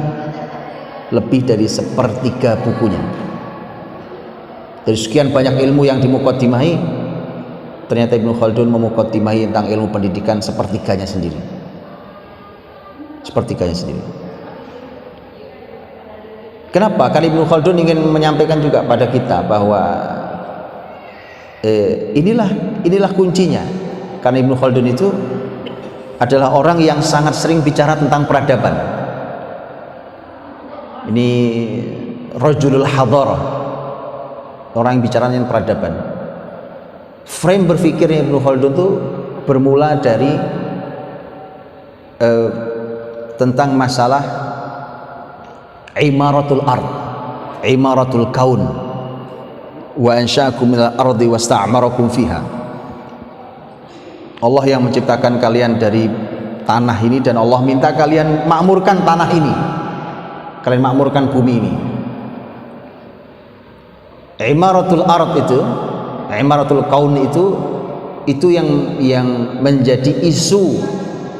lebih dari sepertiga bukunya. Dari sekian banyak ilmu yang dimuqaddimai, ternyata Ibnu Khaldun memuqaddimai tentang ilmu pendidikan sepertiganya sendiri. Sepertiganya sendiri. Kenapa? Karena Ibnu Khaldun ingin menyampaikan juga pada kita bahwa inilah kuncinya. Karena Ibnu Khaldun itu adalah orang yang sangat sering bicara tentang peradaban. Ini rajulul hadharah, orang yang bicara tentang peradaban. Frame berpikirnya Ibnu Khaldun itu bermula dari tentang masalah imaratul ard, imaratul kaun, wa ansha'akum minal ardi wasta'marakum fiha. Allah yang menciptakan kalian dari tanah ini dan Allah minta kalian makmurkan tanah ini, kalian makmurkan bumi ini. Imaratul ard itu, imaratul kaun itu yang menjadi isu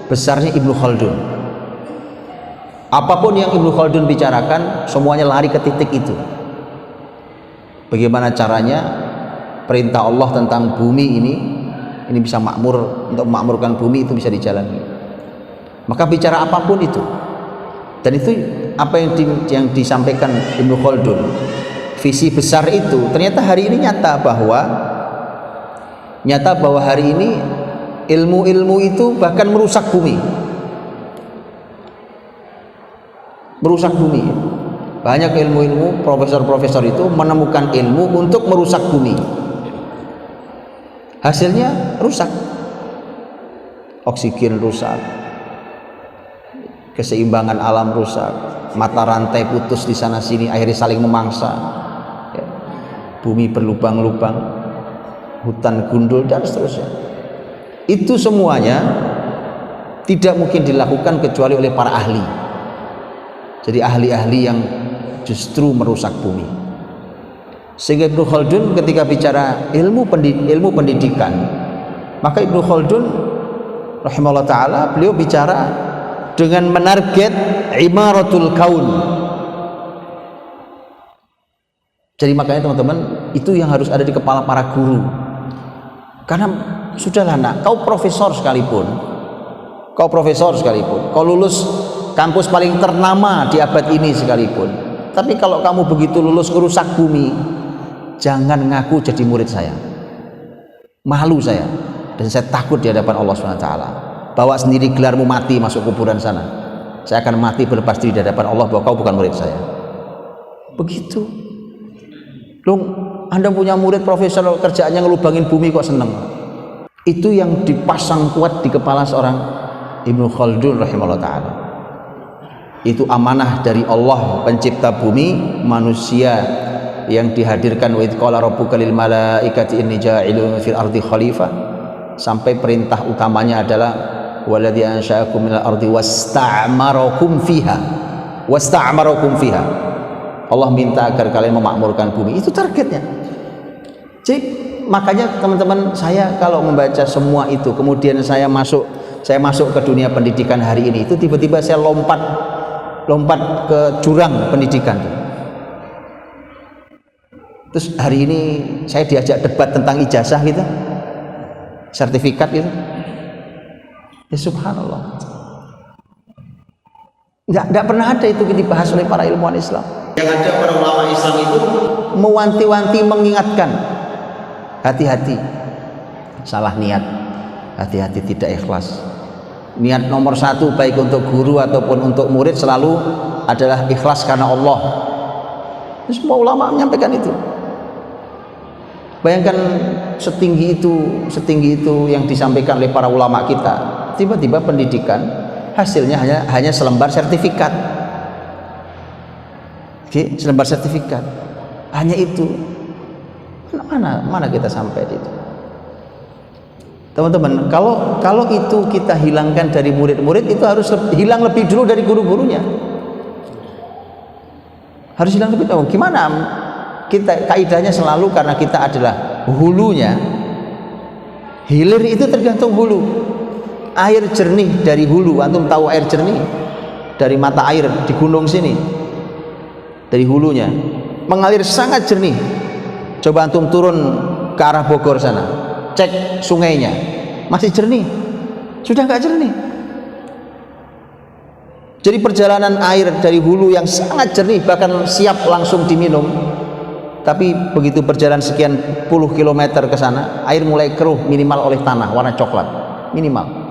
besarnya Ibnu Khaldun. Apapun yang Ibnu Khaldun bicarakan, semuanya lari ke titik itu. Bagaimana caranya perintah Allah tentang bumi ini bisa makmur, untuk memakmurkan bumi itu bisa dijalani. Maka bicara apapun itu, dan itu apa yang disampaikan Ibnu Khaldun, visi besar itu ternyata hari ini nyata bahwa hari ini ilmu-ilmu itu bahkan merusak bumi. Merusak bumi. Banyak ilmu-ilmu, profesor-profesor itu menemukan ilmu untuk merusak bumi. Hasilnya rusak. Oksigen rusak, keseimbangan alam rusak, mata rantai putus di sana sini, akhirnya saling memangsa. Bumi berlubang-lubang, hutan gundul dan seterusnya. Itu semuanya tidak mungkin dilakukan kecuali oleh para ahli. Jadi ahli-ahli yang justru merusak bumi. Sehingga Ibnu Khaldun ketika bicara ilmu pendidikan, maka Ibnu Khaldun rahimahullah ta'ala, beliau bicara dengan menarget imaratul kaun. Jadi makanya teman-teman, itu yang harus ada di kepala para guru. Karena sudahlah nak, kau profesor sekalipun, kau lulus kampus paling ternama di abad ini sekalipun, tapi kalau kamu begitu lulus merusak bumi, jangan ngaku jadi murid saya. Malu saya, dan saya takut di hadapan Allah SWT. Bawa sendiri gelarmu, mati masuk kuburan sana. Saya akan mati berlepas diri di hadapan Allah bahwa kau bukan murid saya. Begitu. Loh, Anda punya murid profesor kerjaannya ngelubangin bumi kok seneng? Itu yang dipasang kuat di kepala seorang Ibnu Khaldun rahimahullah ta'ala. Itu amanah dari Allah pencipta bumi, manusia yang dihadirkan, wa idh qala rabbuka lil malaikati inni ja'ilun fil ardi khalifah, sampai perintah utamanya adalah waladzi ansha'akum minal ardi wasta'marakum fiha. Allah minta agar kalian memakmurkan bumi. Itu targetnya. Jadi makanya teman-teman, saya kalau membaca semua itu, kemudian saya masuk ke dunia pendidikan hari ini, itu tiba-tiba saya lompat ke jurang pendidikan. Terus hari ini saya diajak debat tentang ijazah gitu, sertifikat gitu. Ya subhanallah, nggak pernah ada itu dibahas oleh para ilmuwan Islam. Yang ada para ulama Islam itu mewanti-wanti, mengingatkan, hati-hati salah niat, hati-hati tidak ikhlas. Niat nomor satu baik untuk guru ataupun untuk murid selalu adalah ikhlas karena Allah. Semua ulama menyampaikan itu. Bayangkan setinggi itu yang disampaikan oleh para ulama kita. Tiba-tiba pendidikan hasilnya hanya selembar sertifikat. Oke, selembar sertifikat. Hanya itu. Mana kita sampai di itu? Teman-teman, kalau itu kita hilangkan dari murid-murid, itu harus hilang lebih dulu dari guru-gurunya. Harus hilang lebih dulu. Gimana? Kita kaidahnya selalu karena kita adalah hulunya. Hilir itu tergantung hulu. Air jernih dari hulu. Antum tahu air jernih dari mata air di gunung sini, dari hulunya mengalir sangat jernih. Coba antum turun ke arah Bogor sana, cek sungainya, masih jernih, sudah nggak jernih. Jadi perjalanan air dari hulu yang sangat jernih bahkan siap langsung diminum, tapi begitu perjalanan sekian puluh kilometer ke sana, air mulai keruh minimal oleh tanah warna coklat minimal.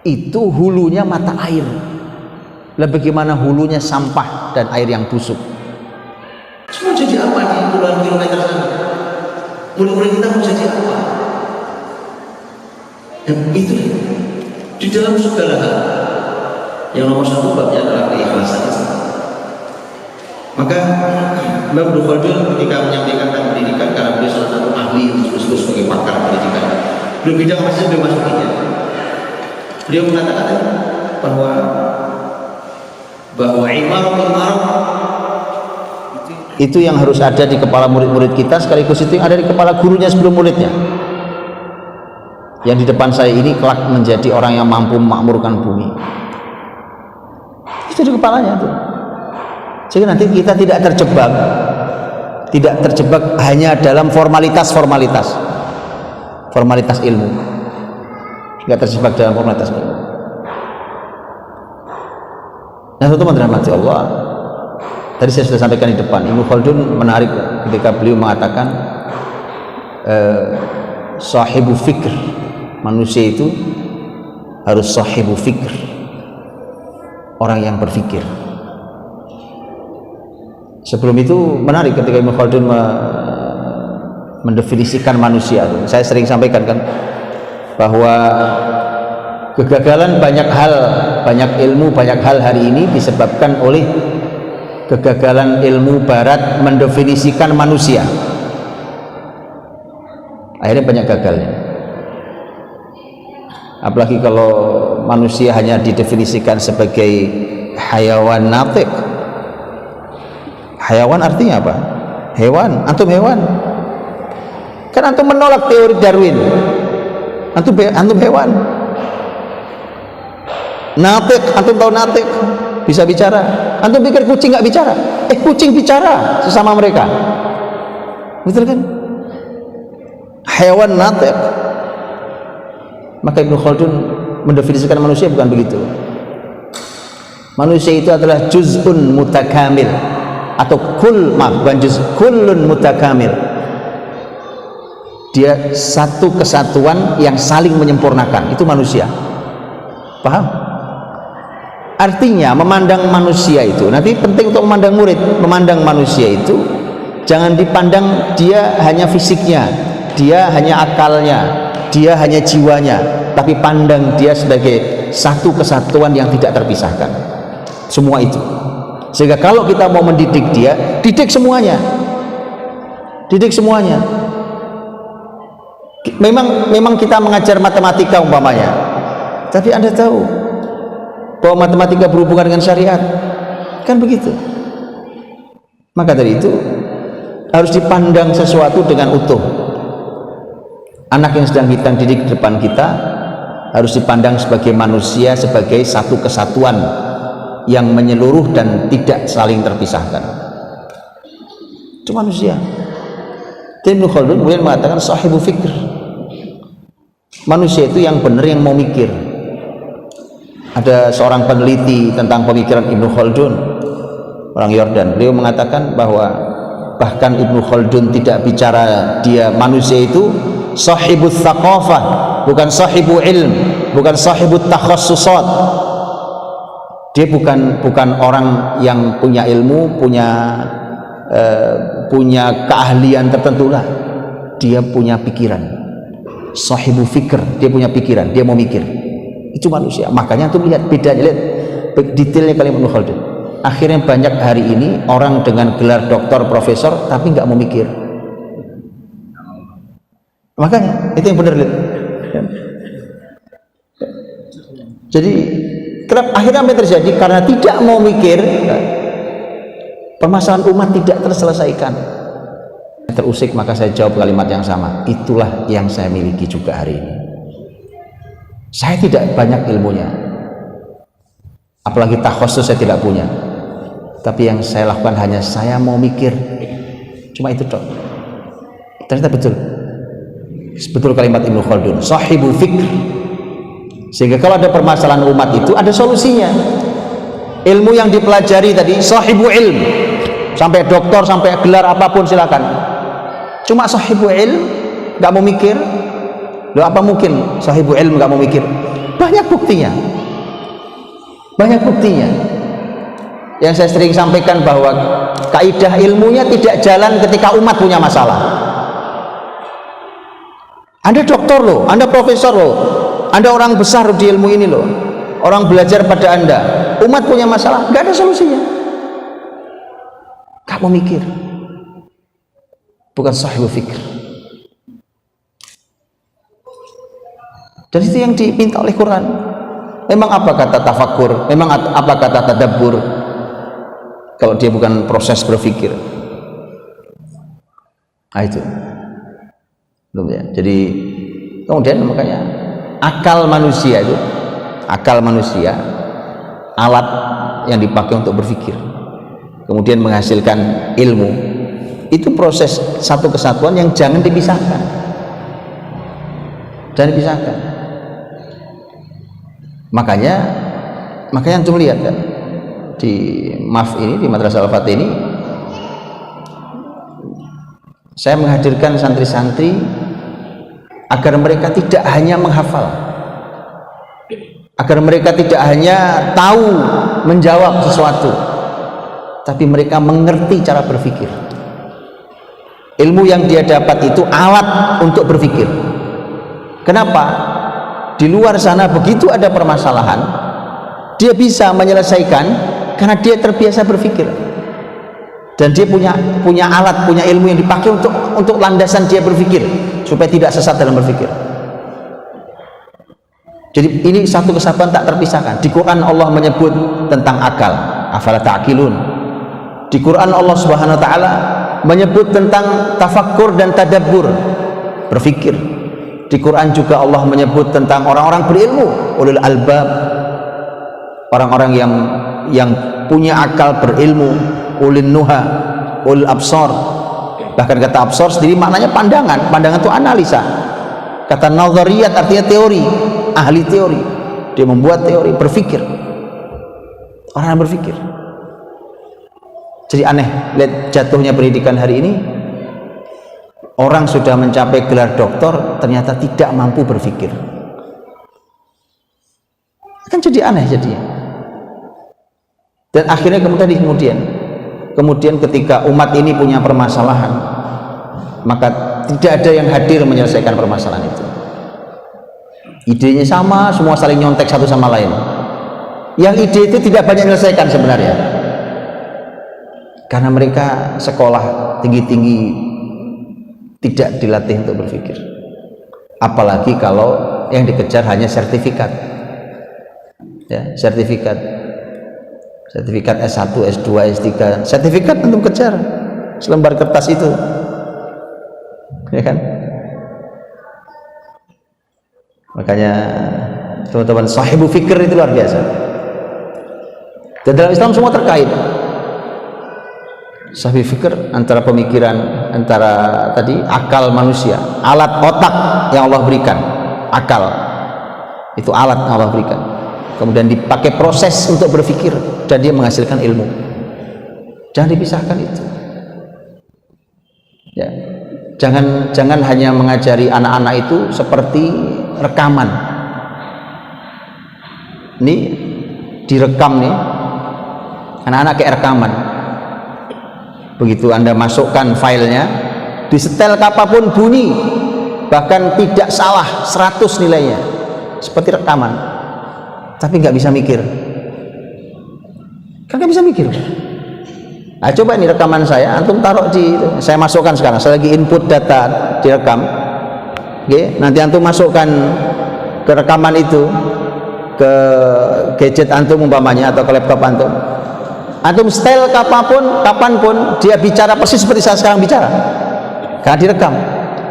Itu hulunya mata air. Lah bagaimana hulunya sampah dan air yang busuk? Semua jadi apa di puluhan kilometer sana? Murid-murid kita mau jadi apa? Dan itu di dalam segala hal yang nomor satu babnya adalah keikhlasan. Maka Imam Ibnu Khaldun ketika menyampaikan tentang pendidikan, karena beliau salah satu ahli disebut sebagai pakar pendidikan, beliau bidang apa saja beliau masukinya. Beliau mengatakan bahwa imaratul mar'ah itu yang harus ada di kepala murid-murid kita, sekaligus itu yang ada di kepala gurunya sebelum muridnya. Yang di depan saya ini kelak menjadi orang yang mampu memakmurkan bumi. Itu di kepalanya tuh. Jadi nanti kita tidak terjebak hanya dalam formalitas ilmu. Tidak terjebak dalam formalitas ilmu. Nah, teman-teman dirahmati Allah, tadi saya sudah sampaikan di depan, Ibnu Khaldun menarik ketika beliau mengatakan sahibu fikr, manusia itu harus sahibu fikr, orang yang berfikir. Sebelum itu menarik ketika Ibnu Khaldun mendefinisikan manusia. Saya sering sampaikan kan bahwa kegagalan banyak ilmu, banyak hal hari ini disebabkan oleh kegagalan ilmu barat mendefinisikan manusia. Akhirnya banyak gagalnya. Apalagi kalau manusia hanya didefinisikan sebagai hayawan natik. Hayawan artinya apa? Hewan. Antum hewan. Kan antum menolak teori Darwin. Antum hewan. Natik, antum tahu natik, bisa bicara. Antum pikir kucing nggak bicara? Kucing bicara sesama mereka. Betul kan? Hewan natik. Maka Ibnu Khaldun mendefinisikan manusia bukan begitu. Manusia itu adalah juz'un mutakamil atau kullun mutakamil. Dia satu kesatuan yang saling menyempurnakan. Itu manusia. Paham? Artinya memandang manusia itu, nanti penting untuk memandang murid. Memandang manusia itu jangan dipandang dia hanya fisiknya, dia hanya akalnya, dia hanya jiwanya, tapi pandang dia sebagai satu kesatuan yang tidak terpisahkan. Semua itu. Sehingga kalau kita mau mendidik dia, didik semuanya. Didik semuanya. Memang kita mengajar matematika umpamanya, tapi Anda tahu bahwa matematika berhubungan dengan syariat, kan begitu. Maka dari itu harus dipandang sesuatu dengan utuh. Anak yang sedang kita didik di depan kita harus dipandang sebagai manusia, sebagai satu kesatuan yang menyeluruh dan tidak saling terpisahkan. Itu manusia. Ibnu Khaldun kemudian mengatakan sahibu fikr. Manusia itu yang benar, yang mau mikir. Ada seorang peneliti tentang pemikiran Ibnu Khaldun, orang Yordan. Beliau mengatakan bahwa bahkan Ibnu Khaldun tidak bicara dia manusia itu sahibut thaqafah, bukan sahibu ilm, bukan sahibut takhassusat. Dia bukan orang yang punya ilmu, punya keahlian tertentu lah. Dia punya pikiran. Sahibu fikr, dia punya pikiran, dia mau mikir. Itu manusia. Makanya tuh lihat bedanya, lihat detailnya kalimat Ibnu Khaldun. Akhirnya banyak hari ini orang dengan gelar doktor, profesor, tapi nggak mau mikir. Makanya itu yang benar, lihat. Jadi kenapa akhirnya apa yang terjadi? Karena tidak mau mikir, permasalahan umat tidak terselesaikan. Terusik, maka saya jawab kalimat yang sama. Itulah yang saya miliki juga hari ini. Saya tidak banyak ilmunya, apalagi takhusus saya tidak punya. Tapi yang saya lakukan hanya saya mau mikir. Cuma itu dong. Ternyata betul kalimat Ibnu Khaldun, sahibu fikr. Sehingga kalau ada permasalahan umat itu ada solusinya. Ilmu yang dipelajari tadi sahibu ilm, sampai doktor, sampai gelar apapun silakan. Cuma sahibu ilm nggak mau mikir. Loh, apa mungkin sahibu ilm nggak mau mikir? Banyak buktinya. Banyak buktinya. Yang saya sering sampaikan bahwa kaidah ilmunya tidak jalan ketika umat punya masalah. Anda dokter loh, Anda profesor loh, Anda orang besar di ilmu ini loh, orang belajar pada Anda, umat punya masalah, nggak ada solusinya. Nggak mau mikir. Bukan sahibu fikir. Dan itu yang diminta oleh Quran. Memang apa kata tafakur? Memang apa kata tadabbur? Kalau dia bukan proses berpikir. Nah itu. Belum ya. Jadi kemudian makanya akal manusia itu, akal manusia, alat yang dipakai untuk berpikir, kemudian menghasilkan ilmu, itu proses satu kesatuan yang jangan dipisahkan. Jangan dipisahkan. Makanya antum lihat kan di MAF ini, di Madrasah Al-Fatih ini, saya menghadirkan santri-santri agar mereka tidak hanya menghafal, agar mereka tidak hanya tahu menjawab sesuatu, tapi mereka mengerti cara berpikir. Ilmu yang dia dapat itu alat untuk berpikir. Kenapa? Di luar sana begitu ada permasalahan, dia bisa menyelesaikan karena dia terbiasa berpikir. Dan dia punya alat, punya ilmu yang dipakai untuk landasan dia berpikir supaya tidak sesat dalam berpikir. Jadi ini satu kesatuan tak terpisahkan. Di Quran Allah menyebut tentang akal, afala ta'qilun. Di Quran Allah Subhanahu wa taala menyebut tentang tafakkur dan tadabbur, berpikir. Di Quran juga Allah menyebut tentang orang-orang berilmu, ulul albab, orang-orang yang punya akal, berilmu, ulin nuha, ulul absar. Bahkan kata absar sendiri maknanya pandangan. Pandangan itu analisa. Kata nazariyat artinya teori, ahli teori. Dia membuat teori, berpikir. Orang yang berpikir. Jadi aneh lihat jatuhnya pendidikan hari ini. Orang sudah mencapai gelar doktor ternyata tidak mampu berpikir. Kan jadi aneh jadinya. Dan akhirnya kemudian ketika umat ini punya permasalahan, maka tidak ada yang hadir menyelesaikan permasalahan itu. Idenya sama, semua saling nyontek satu sama lain. Yang ide itu tidak banyak menyelesaikan sebenarnya, karena mereka sekolah tinggi-tinggi tidak dilatih untuk berpikir. Apalagi kalau yang dikejar hanya sertifikat, ya, sertifikat S1, S2, S3, sertifikat untuk kejar selembar kertas itu, ya kan? Makanya teman-teman, sahibu fikir itu luar biasa. Dan dalam Islam semua terkait. Sahibu fikir antara pemikiran, antara tadi akal manusia, alat otak yang Allah berikan. Akal itu alat yang Allah berikan, kemudian dipakai proses untuk berpikir dan dia menghasilkan ilmu. Jangan dipisahkan itu ya. Jangan hanya mengajari anak-anak itu seperti rekaman. Ini direkam nih, anak-anak kayak rekaman. Begitu Anda masukkan filenya, disetel kapapun bunyi, bahkan tidak salah 100 nilainya, seperti rekaman, tapi nggak bisa mikir. Kan nggak bisa mikir. Nah, coba ini rekaman saya, antum taruh saya masukkan sekarang, saya lagi input data direkam, Oke, nanti antum masukkan ke rekaman itu ke gadget antum umpamanya atau ke laptop antum. Antum style kapanpun dia bicara persis seperti saya sekarang bicara. Karena direkam.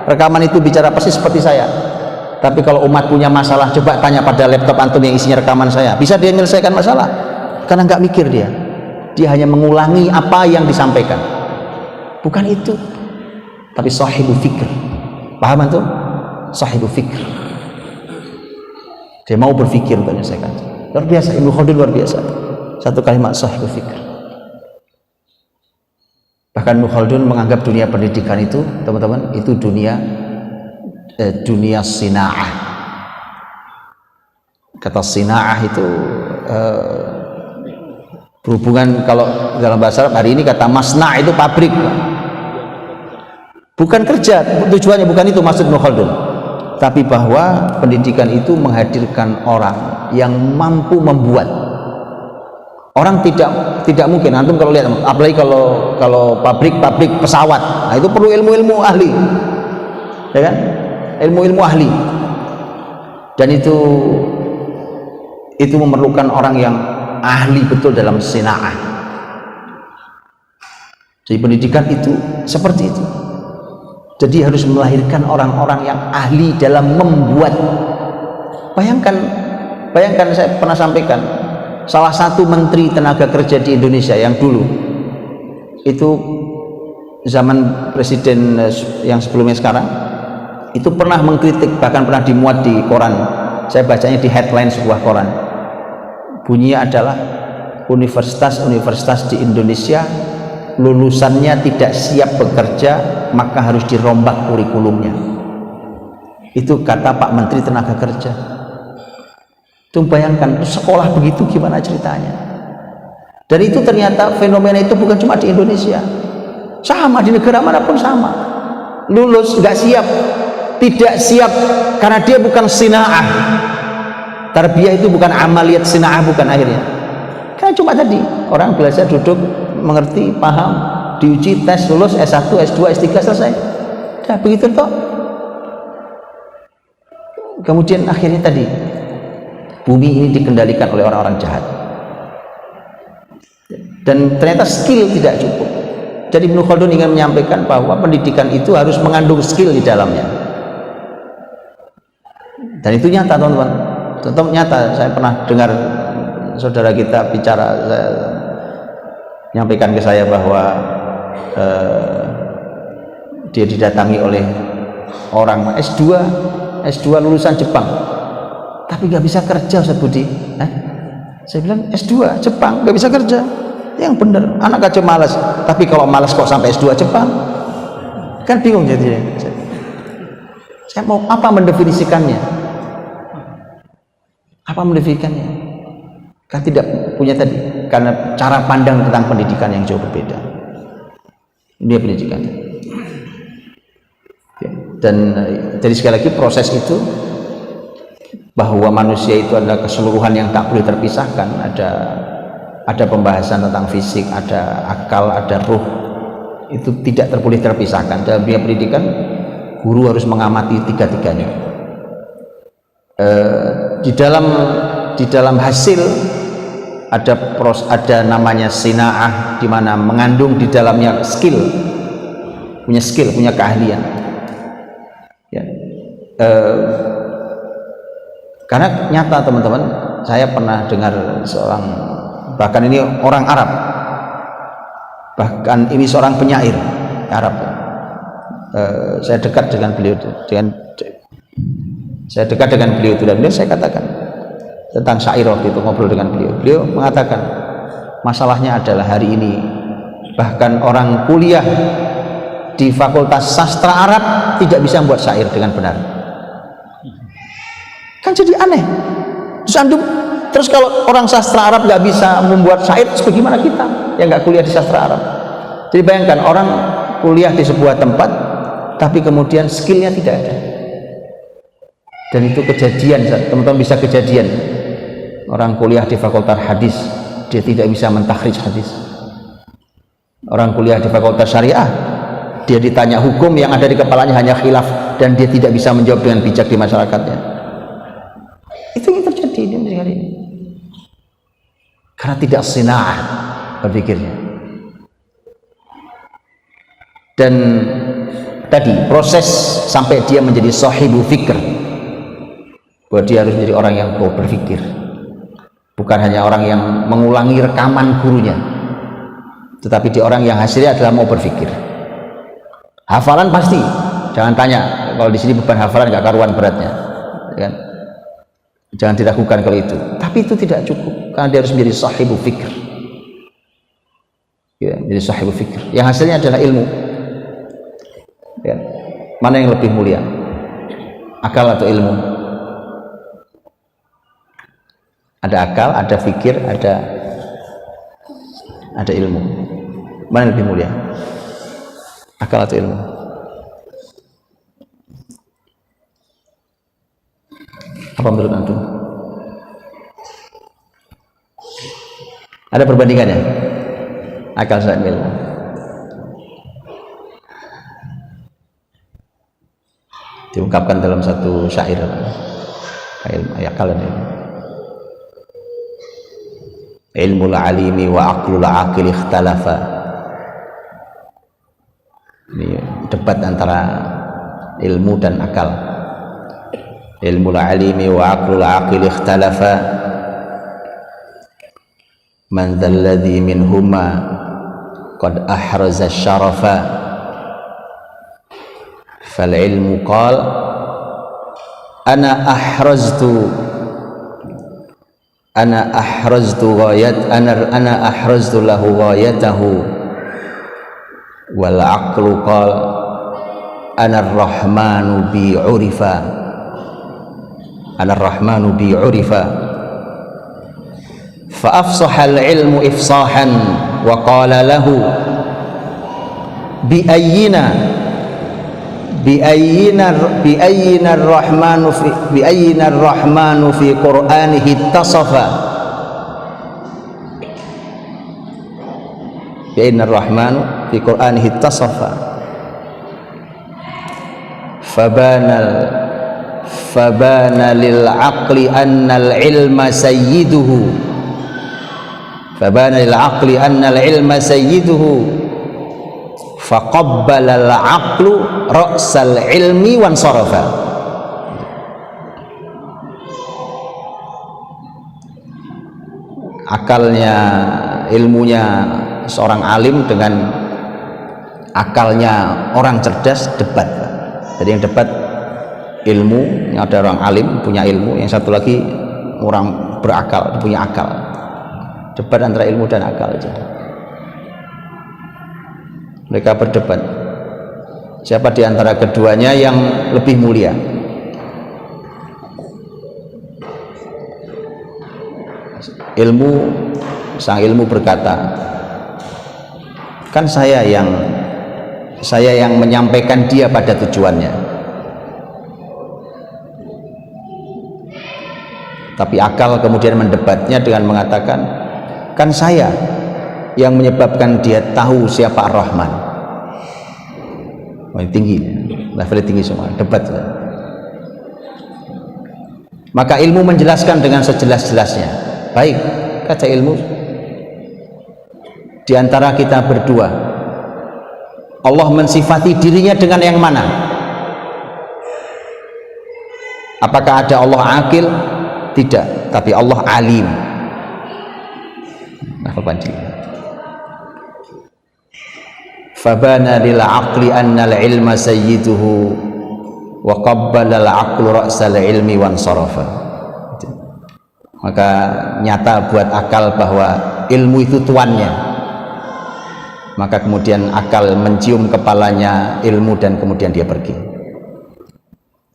Rekaman itu bicara persis seperti saya. Tapi kalau umat punya masalah, coba tanya pada laptop antum yang isinya rekaman saya. Bisa dia menyelesaikan masalah? Karena nggak mikir dia. Dia hanya mengulangi apa yang disampaikan. Bukan itu. Tapi sahibu fikr. Paham antum? Sahibu fikr. Dia mau berpikir untuk menyelesaikan. Luar biasa, Ibnu Khaldun luar biasa. Satu kalimat sahibu fikr. Bahkan Ibnu Khaldun menganggap dunia pendidikan itu, teman-teman, itu dunia sina'ah. Kata sina'ah itu berhubungan, kalau dalam bahasa Arab hari ini kata masna' itu pabrik. Bukan kerja, tujuannya bukan itu maksud Ibnu Khaldun. Tapi bahwa pendidikan itu menghadirkan orang yang mampu membuat. Orang tidak mungkin, antum kalau lihat, apalagi kalau pabrik pesawat, nah itu perlu ilmu ahli, ya kan? Ilmu ahli, dan itu memerlukan orang yang ahli betul dalam sina'ah. Jadi pendidikan itu seperti itu. Jadi harus melahirkan orang-orang yang ahli dalam membuat. Bayangkan saya pernah sampaikan, salah satu menteri tenaga kerja di Indonesia yang dulu itu zaman presiden yang sebelumnya sekarang itu pernah mengkritik, bahkan pernah dimuat di koran. Saya bacanya di headline sebuah koran. Bunyinya adalah universitas di Indonesia lulusannya tidak siap bekerja, maka harus dirombak kurikulumnya. Itu kata Pak Menteri Tenaga Kerja. Tuh bayangkan, sekolah begitu gimana ceritanya. Dan itu ternyata fenomena itu bukan cuma di Indonesia, sama di negara manapun sama. Lulus nggak siap, tidak siap karena dia bukan sina'ah. Tarbiyah itu bukan amaliyat sina'ah, bukan akhirnya. Karena cuma tadi orang belajar duduk, mengerti, paham, diuji, tes, lulus, S1, S2, S3, selesai. Nah, begitu toh. Kemudian akhirnya tadi bumi ini dikendalikan oleh orang-orang jahat, dan ternyata skill tidak cukup. Jadi Ibnu Khaldun ingin menyampaikan bahwa pendidikan itu harus mengandung skill di dalamnya, dan itu nyata, teman-teman. Tetap nyata. Saya pernah dengar saudara kita bicara, saya menyampaikan ke saya bahwa dia didatangi oleh orang S2 lulusan Jepang, tapi nggak bisa kerja, Ustaz Budi. Saya bilang S2 Jepang nggak bisa kerja, yang benar, anak aja malas. Tapi kalau malas kok sampai S2 Jepang, kan bingung jadinya. Saya mau apa mendefinisikannya? Kan tidak punya tadi, karena cara pandang tentang pendidikan yang jauh berbeda. Dia pendidikan. Dan jadi sekali lagi proses itu, bahwa manusia itu adalah keseluruhan yang tak boleh terpisahkan. Ada pembahasan tentang fisik, ada akal, ada ruh, itu tidak boleh terpisahkan. Dalam dunia pendidikan, guru harus mengamati tiga-tiganya. Di dalam hasil ada namanya sina'ah, di mana mengandung di dalamnya skill, punya keahlian. Ya. Karena nyata, teman-teman, saya pernah dengar seorang, bahkan ini orang Arab, bahkan ini seorang penyair Arab. Saya dekat dengan beliau dan beliau saya katakan tentang syair waktu itu, ngobrol dengan beliau mengatakan masalahnya adalah hari ini bahkan orang kuliah di Fakultas Sastra Arab tidak bisa membuat syair dengan benar. Kan jadi aneh. Terus kalau orang sastra Arab nggak bisa membuat syair, terus bagaimana kita yang nggak kuliah di sastra Arab? Jadi bayangkan, orang kuliah di sebuah tempat tapi kemudian skillnya tidak ada. Dan itu kejadian, teman-teman, bisa kejadian. Orang kuliah di Fakultas Hadis, dia tidak bisa mentakhrij hadis. Orang kuliah di Fakultas Syariah, dia ditanya hukum yang ada di kepalanya hanya khilaf dan dia tidak bisa menjawab dengan bijak di masyarakatnya. Itu yang terjadi di negara ini. Karena tidak sina'ah berpikirnya. Dan tadi proses sampai dia menjadi sahibu fikr, bahwa dia harus menjadi orang yang berpikir, bukan hanya orang yang mengulangi rekaman gurunya, tetapi dia orang yang hasilnya adalah mau berpikir. Hafalan pasti, jangan tanya, kalau di sini beban hafalan nggak karuan beratnya, kan? Jangan diragukan kalau itu, tapi itu tidak cukup, karena dia harus menjadi sahibu fikr, ya, menjadi sahibu fikr yang hasilnya adalah ilmu. Ya. Mana yang lebih mulia, akal atau ilmu? Ada akal, ada fikir, ada ilmu. Mana yang lebih mulia, akal atau ilmu? Apa menurut antum? Ada perbandingannya, akal sama ilmu? Diungkapkan dalam satu syair, akal dan ilmu. Ilmul alimi wa aqlul aqil ikhtalafa. Ini debat antara ilmu dan akal. Ilmul alimi wa aqlul aqil ikhtalafa. Man dhal ladzi minhuma qad ahraza syarafa. Fal ilmu qal ana ahraztu lahu ghayatahu, wal aqlu qal ana ar-rahmanu bi urifa fa afsaha al-ilmu ifsahan wa qala lahu bi ayyina ar-rahmanu fi qur'anihi ittasafa. Bi ayyina ar-rahmanu fi qur'anihi ittasafa. Fabana lil aqli anna al-ilma sayyiduhu faqabbala al-aqlu ra'sal ilmi wan sarafa. Akalnya, ilmunya seorang alim dengan akalnya orang cerdas debat. Jadi yang debat ilmu, yang ada orang alim punya ilmu, yang satu lagi orang berakal punya akal. Debat antara ilmu dan akal aja. Mereka berdebat, siapa di antara keduanya yang lebih mulia. Sang ilmu berkata, kan saya yang menyampaikan dia pada tujuannya. Tapi akal kemudian mendebatnya dengan mengatakan, kan saya yang menyebabkan dia tahu siapa Ar-Rahman. Oh, tinggi, levelnya tinggi semua, debat. Maka ilmu menjelaskan dengan sejelas-jelasnya. Baik, kata ilmu, di antara kita berdua, Allah mensifati dirinya dengan yang mana? Apakah ada Allah akil? Tidak, tapi Allah alim. Nah, panjang. Fabana lil aqli anna al-ilma sayyiduhu wa qabbala al-aqlu ra'sal ilmi wan sarafa. Maka nyata buat akal bahwa ilmu itu tuannya, maka kemudian akal mencium kepalanya ilmu dan kemudian dia pergi.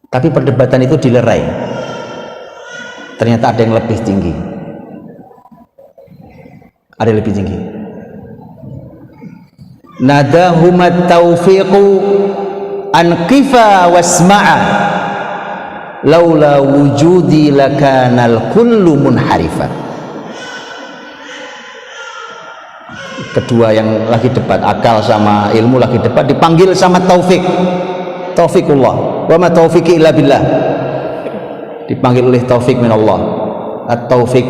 Tapi perdebatan itu dilerai, ternyata ada yang lebih tinggi, ada yang lebih tinggi. Nadahumat taufiqu an qifa wasma'a laula wujudi lakanal kullu munharifa. Kedua yang lagi debat, akal sama ilmu lagi debat, dipanggil sama Taufik. taufiqullah wa ma taufiqi illa billah, dipanggil oleh taufik min Allah. At-taufik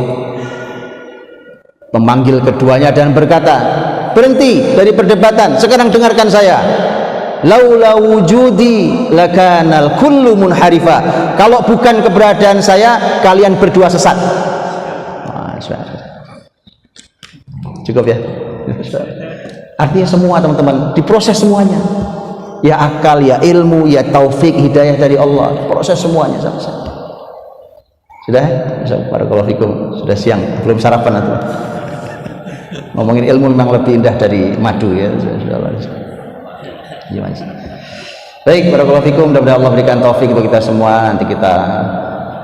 memanggil keduanya dan berkata, berhenti dari perdebatan, sekarang dengarkan saya. Laula wujudi lakanal kullu munharifa, kalau bukan keberadaan saya kalian berdua sesat. Cukup ya. Artinya semua teman-teman diproses semuanya, ya akal, ya ilmu, ya taufik, hidayah dari Allah, proses semuanya sama-sama. Sudah? Barakallahu fikum. Sudah siang, belum sarapan atau? Ngomongin ilmu memang lebih indah dari madu ya. Baik, barakallahu fikum. Mudah-mudahan Allah berikan taufik untuk kita semua. Nanti kita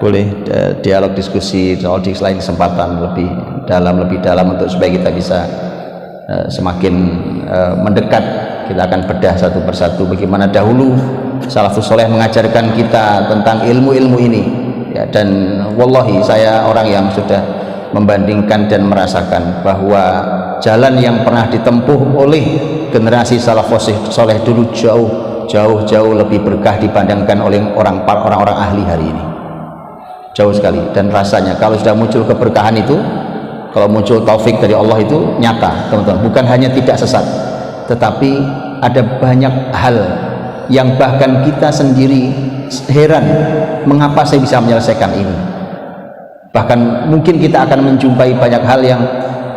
boleh dialog diskusi soal di selain kesempatan lebih dalam untuk supaya kita bisa semakin mendekat. Kita akan bedah satu persatu bagaimana dahulu salafus soleh mengajarkan kita tentang ilmu-ilmu ini ya, dan wallahi saya orang yang sudah membandingkan dan merasakan bahwa jalan yang pernah ditempuh oleh generasi salafus soleh dulu jauh lebih berkah dibandingkan oleh orang-orang ahli hari ini, jauh sekali. Dan rasanya kalau sudah muncul keberkahan itu, kalau muncul taufik dari Allah itu nyata teman-teman, bukan hanya tidak sesat, tetapi ada banyak hal yang bahkan kita sendiri heran mengapa saya bisa menyelesaikan ini. Bahkan mungkin kita akan menjumpai banyak hal yang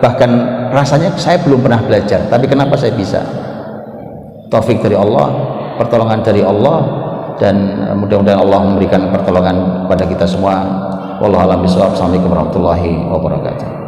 bahkan rasanya saya belum pernah belajar, tapi kenapa saya bisa. Taufik dari Allah, pertolongan dari Allah, dan mudah-mudahan Allah memberikan pertolongan pada kita semua. Wallahu a'lam bishawab. Assalamualaikum warahmatullahi wabarakatuh.